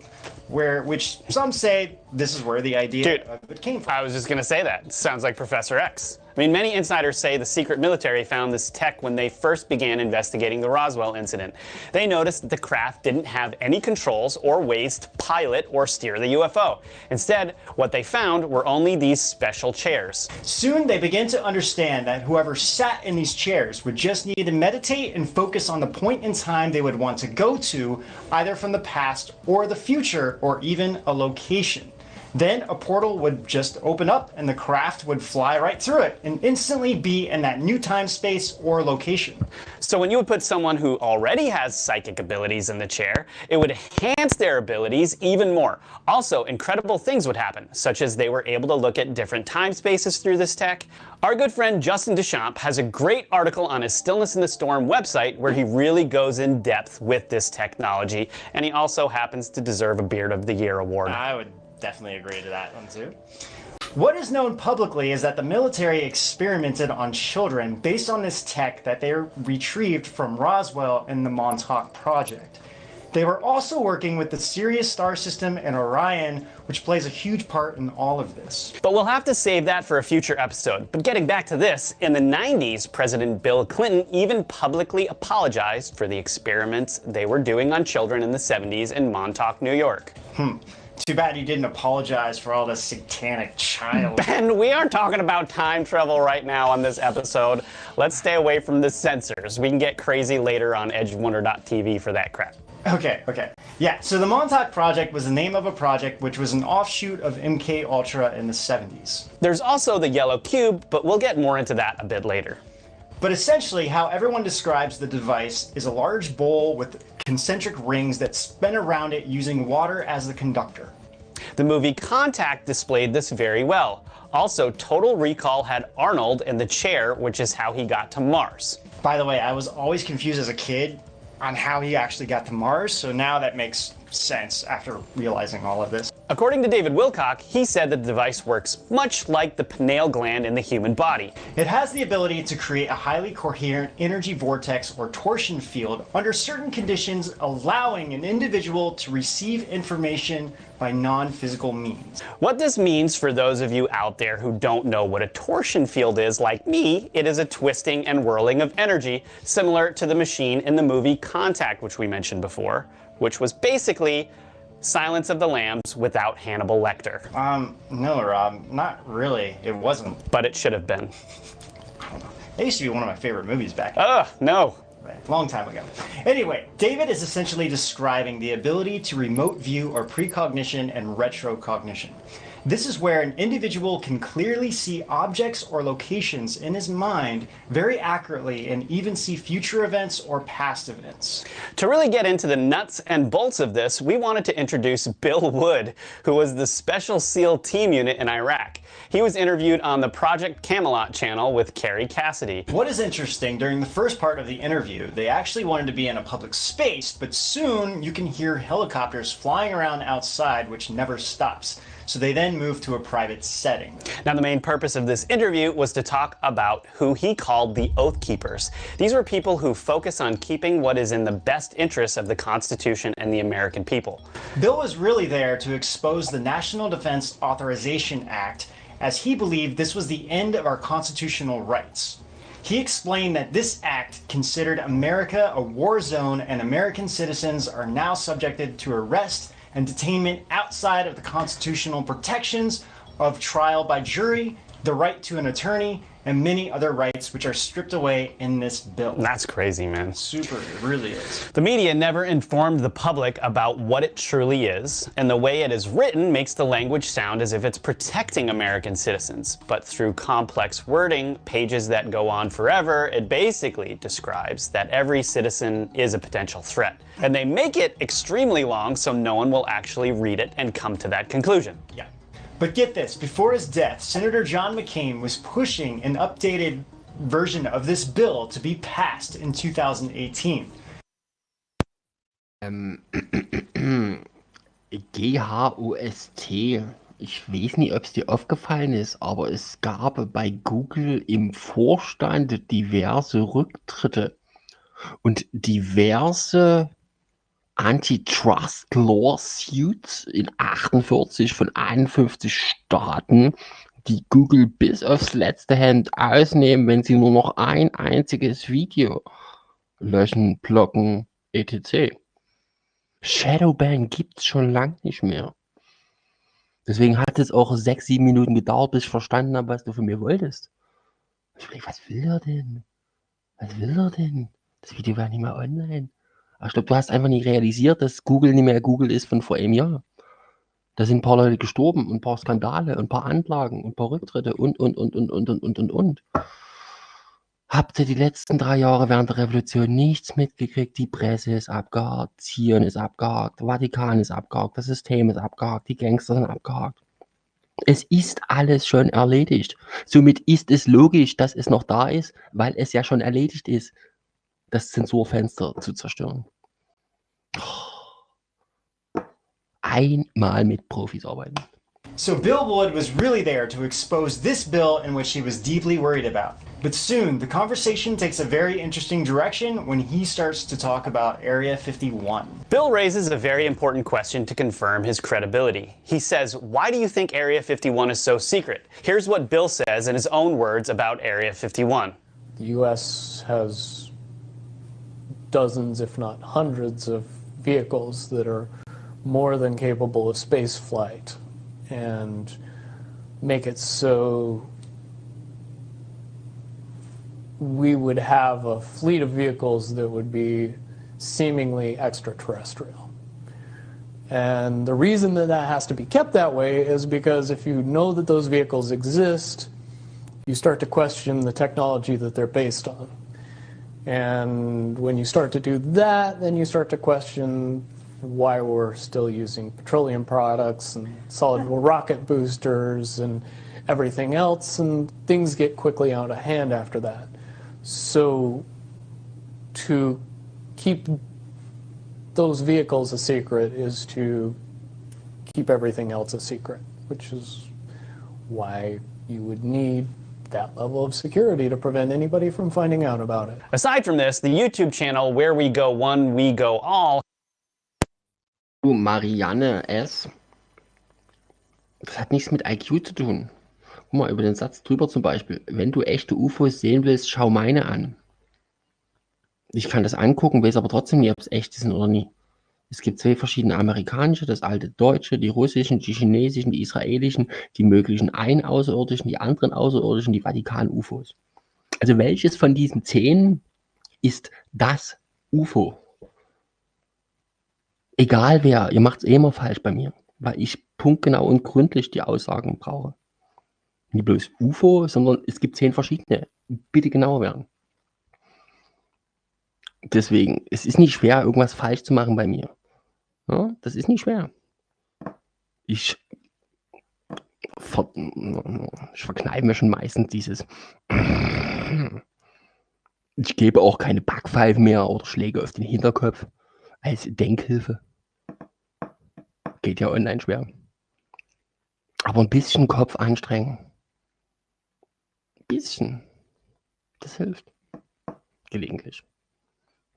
Speaker 18: which some say this is where the idea of it came from.
Speaker 19: I was just going to say that. It sounds like Professor X. I mean, many insiders say the secret military found this tech when they first began investigating the Roswell incident. They noticed that the craft didn't have any controls or ways to pilot or steer the UFO. Instead, what they found were only these special chairs.
Speaker 18: Soon they began to understand that whoever sat in these chairs would just need to meditate and focus on the point in time they would want to go to, either from the past or the future, or even a location. Then a portal would just open up and the craft would fly right through it and instantly be in that new time, space, or location.
Speaker 19: So when you would put someone who already has psychic abilities in the chair, it would enhance their abilities even more. Also, incredible things would happen, such as they were able to look at different time spaces through this tech. Our good friend Justin Deschamps has a great article on his Stillness in the Storm website where he really goes in depth with this technology, and he also happens to deserve a Beard of the Year award.
Speaker 18: I would definitely agree to that one too. What is known publicly is that the military experimented on children based on this tech that they retrieved from Roswell in the Montauk Project. They were also working with the Sirius star system and Orion, which plays a huge part in all of this.
Speaker 19: But we'll have to save that for a future episode. But getting back to this, in the 90s, President Bill Clinton even publicly apologized for the experiments they were doing on children in the 70s in Montauk, New York.
Speaker 18: Too bad you didn't apologize for all this satanic child.
Speaker 19: Ben, we aren't talking about time travel right now on this episode. Let's stay away from the censors. We can get crazy later on edgeofwonder.tv for that crap.
Speaker 18: Okay. Yeah, so the Montauk Project was the name of a project which was an offshoot of MK Ultra in the 70s.
Speaker 19: There's also the yellow cube, but we'll get more into that a bit later.
Speaker 18: But essentially, how everyone describes the device is a large bowl with concentric rings that spin around it using water as the conductor.
Speaker 19: The movie Contact displayed this very well. Also, Total Recall had Arnold in the chair, which is how he got to Mars.
Speaker 18: By the way, I was always confused as a kid on how he actually got to Mars, so now that makes sense after realizing all of this.
Speaker 19: According to David Wilcock, he said that the device works much like the pineal gland in the human body.
Speaker 18: It has the ability to create a highly coherent energy vortex or torsion field under certain conditions, allowing an individual to receive information by non-physical means.
Speaker 19: What this means for those of you out there who don't know what a torsion field is, like me, it is a twisting and whirling of energy, similar to the machine in the movie Contact, which we mentioned before, which was basically Silence of the Lambs without Hannibal Lecter.
Speaker 18: No, Rob, not really. It wasn't.
Speaker 19: But it should have been.
Speaker 18: It used to be one of my favorite movies back then.
Speaker 19: Ugh, no.
Speaker 18: Long time ago. Anyway, David is essentially describing the ability to remote view or precognition and retrocognition. This is where an individual can clearly see objects or locations in his mind very accurately and even see future events or past events.
Speaker 19: To really get into the nuts and bolts of this, we wanted to introduce Bill Wood, who was the Special SEAL Team Unit in Iraq. He was interviewed on the Project Camelot channel with Carrie Cassidy.
Speaker 18: What is interesting, during the first part of the interview, they actually wanted to be in a public space, but soon you can hear helicopters flying around outside, which never stops. So they then moved to a private setting.
Speaker 19: Now, the main purpose of this interview was to talk about who he called the Oath Keepers. These were people who focus on keeping what is in the best interests of the Constitution and the American people.
Speaker 18: Bill was really there to expose the National Defense Authorization Act, as he believed this was the end of our constitutional rights. He explained that this act considered America a war zone and American citizens are now subjected to arrest and detainment outside of the constitutional protections of trial by jury, the right to an attorney, and many other rights which are stripped away in this bill.
Speaker 19: That's crazy, man.
Speaker 18: Super, it really is.
Speaker 19: The media never informed the public about what it truly is, and the way it is written makes the language sound as if it's protecting American citizens. But through complex wording, pages that go on forever, it basically describes that every citizen is a potential threat. And they make it extremely long so no one will actually read it and come to that conclusion.
Speaker 18: Yeah. But get this, before his death, Senator John McCain was pushing an updated version of this bill to be passed in 2018.
Speaker 1: GHOST. Ich weiß nicht, ob es dir aufgefallen ist, aber es gab bei Google im Vorstand diverse Rücktritte und diverse Antitrust-Lawsuits in 48 von 51 Staaten, die Google bis aufs letzte Hand ausnehmen, wenn sie nur noch ein einziges Video löschen, blocken, etc. Shadowban gibt's schon lang nicht mehr. Deswegen hat es auch 6-7 Minuten gedauert, bis ich verstanden habe, was du von mir wolltest. Ich dachte, was will er denn? Was will er denn? Das Video war nicht mehr online. Ich glaube, du hast einfach nicht realisiert, dass Google nicht mehr Google ist von vor einem Jahr. Da sind ein paar Leute gestorben und ein paar Skandale und ein paar Anklagen und ein paar Rücktritte und. Habt ihr die letzten 3 Jahre während der Revolution nichts mitgekriegt? Die Presse ist abgehakt, Zion ist abgehakt, Vatikan ist abgehakt, das System ist abgehakt, die Gangster sind abgehakt. Es ist alles schon erledigt. Somit ist es logisch, dass es noch da ist, weil es ja schon erledigt ist, das Zensurfenster zu zerstören. Einmal mit Profis arbeiten.
Speaker 18: So Bill Wood was really there to expose this bill in which he was deeply worried about. But soon, the conversation takes a very interesting direction when he starts to talk about Area 51.
Speaker 19: Bill raises a very important question to confirm his credibility. He says, why do you think Area 51 is so secret? Here's what Bill says in his own words about Area 51.
Speaker 20: The U.S. has dozens, if not hundreds, of vehicles that are more than capable of space flight and make it so we would have a fleet of vehicles that would be seemingly extraterrestrial. And the reason that that has to be kept that way is because if you know that those vehicles exist, you start to question the technology that they're based on. And when you start to do that, then you start to question why we're still using petroleum products and solid rocket boosters and everything else, and things get quickly out of hand after that. So to keep those vehicles a secret is to keep everything else a secret, which is why you would need that level of security to prevent anybody from finding out about it.
Speaker 19: Aside from this, the YouTube channel Where We Go One, We Go All.
Speaker 1: Marianne S. Das hat nichts mit IQ zu tun. Guck mal, über den Satz drüber zum Beispiel. Wenn du echte UFOs sehen willst, schau meine an. Ich kann das angucken, weiß aber trotzdem nicht, ob es echt ist oder nie. Es gibt 2 verschiedene amerikanische, das alte deutsche, die russischen, die chinesischen, die israelischen, die möglichen einen Außerirdischen, die anderen Außerirdischen, die Vatikan-UFOs. Also welches von diesen 10 ist das UFO? Egal wer, ihr macht es immer falsch bei mir, weil ich punktgenau und gründlich die Aussagen brauche. Nicht bloß UFO, sondern es gibt 10 verschiedene. Bitte genauer werden. Deswegen, es ist nicht schwer, irgendwas falsch zu machen bei mir. Ja, das ist nicht schwer. Ich verkneife mir schon meistens dieses. Ich gebe auch keine Backpfeifen mehr oder Schläge auf den Hinterkopf als Denkhilfe. Geht ja online schwer. Aber ein bisschen Kopf anstrengen. Ein bisschen. Das hilft. Gelegentlich.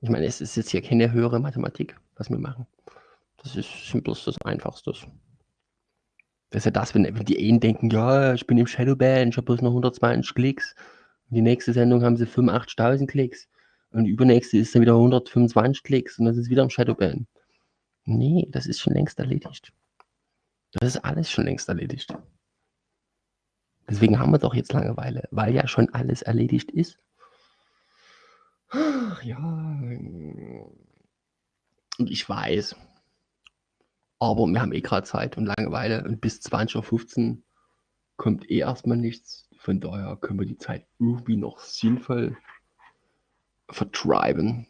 Speaker 1: Ich meine, es ist jetzt hier keine höhere Mathematik, was wir machen. Das ist simples, das Einfachste. Das ist ja das, wenn die einen denken, ja, ich bin im Shadowban, ich habe bloß noch 120 Klicks. Und die nächste Sendung haben sie 85.000 Klicks. Und die übernächste ist dann wieder 125 Klicks und das ist wieder im Shadowban. Nee, das ist schon längst erledigt. Das ist alles schon längst erledigt. Deswegen haben wir doch jetzt Langeweile, weil ja schon alles erledigt ist. Ach ja. Und ich weiß. Aber wir haben eh gerade Zeit und Langeweile und bis 20.15 Uhr kommt eh erstmal nichts. Von daher können wir die Zeit irgendwie noch sinnvoll vertreiben.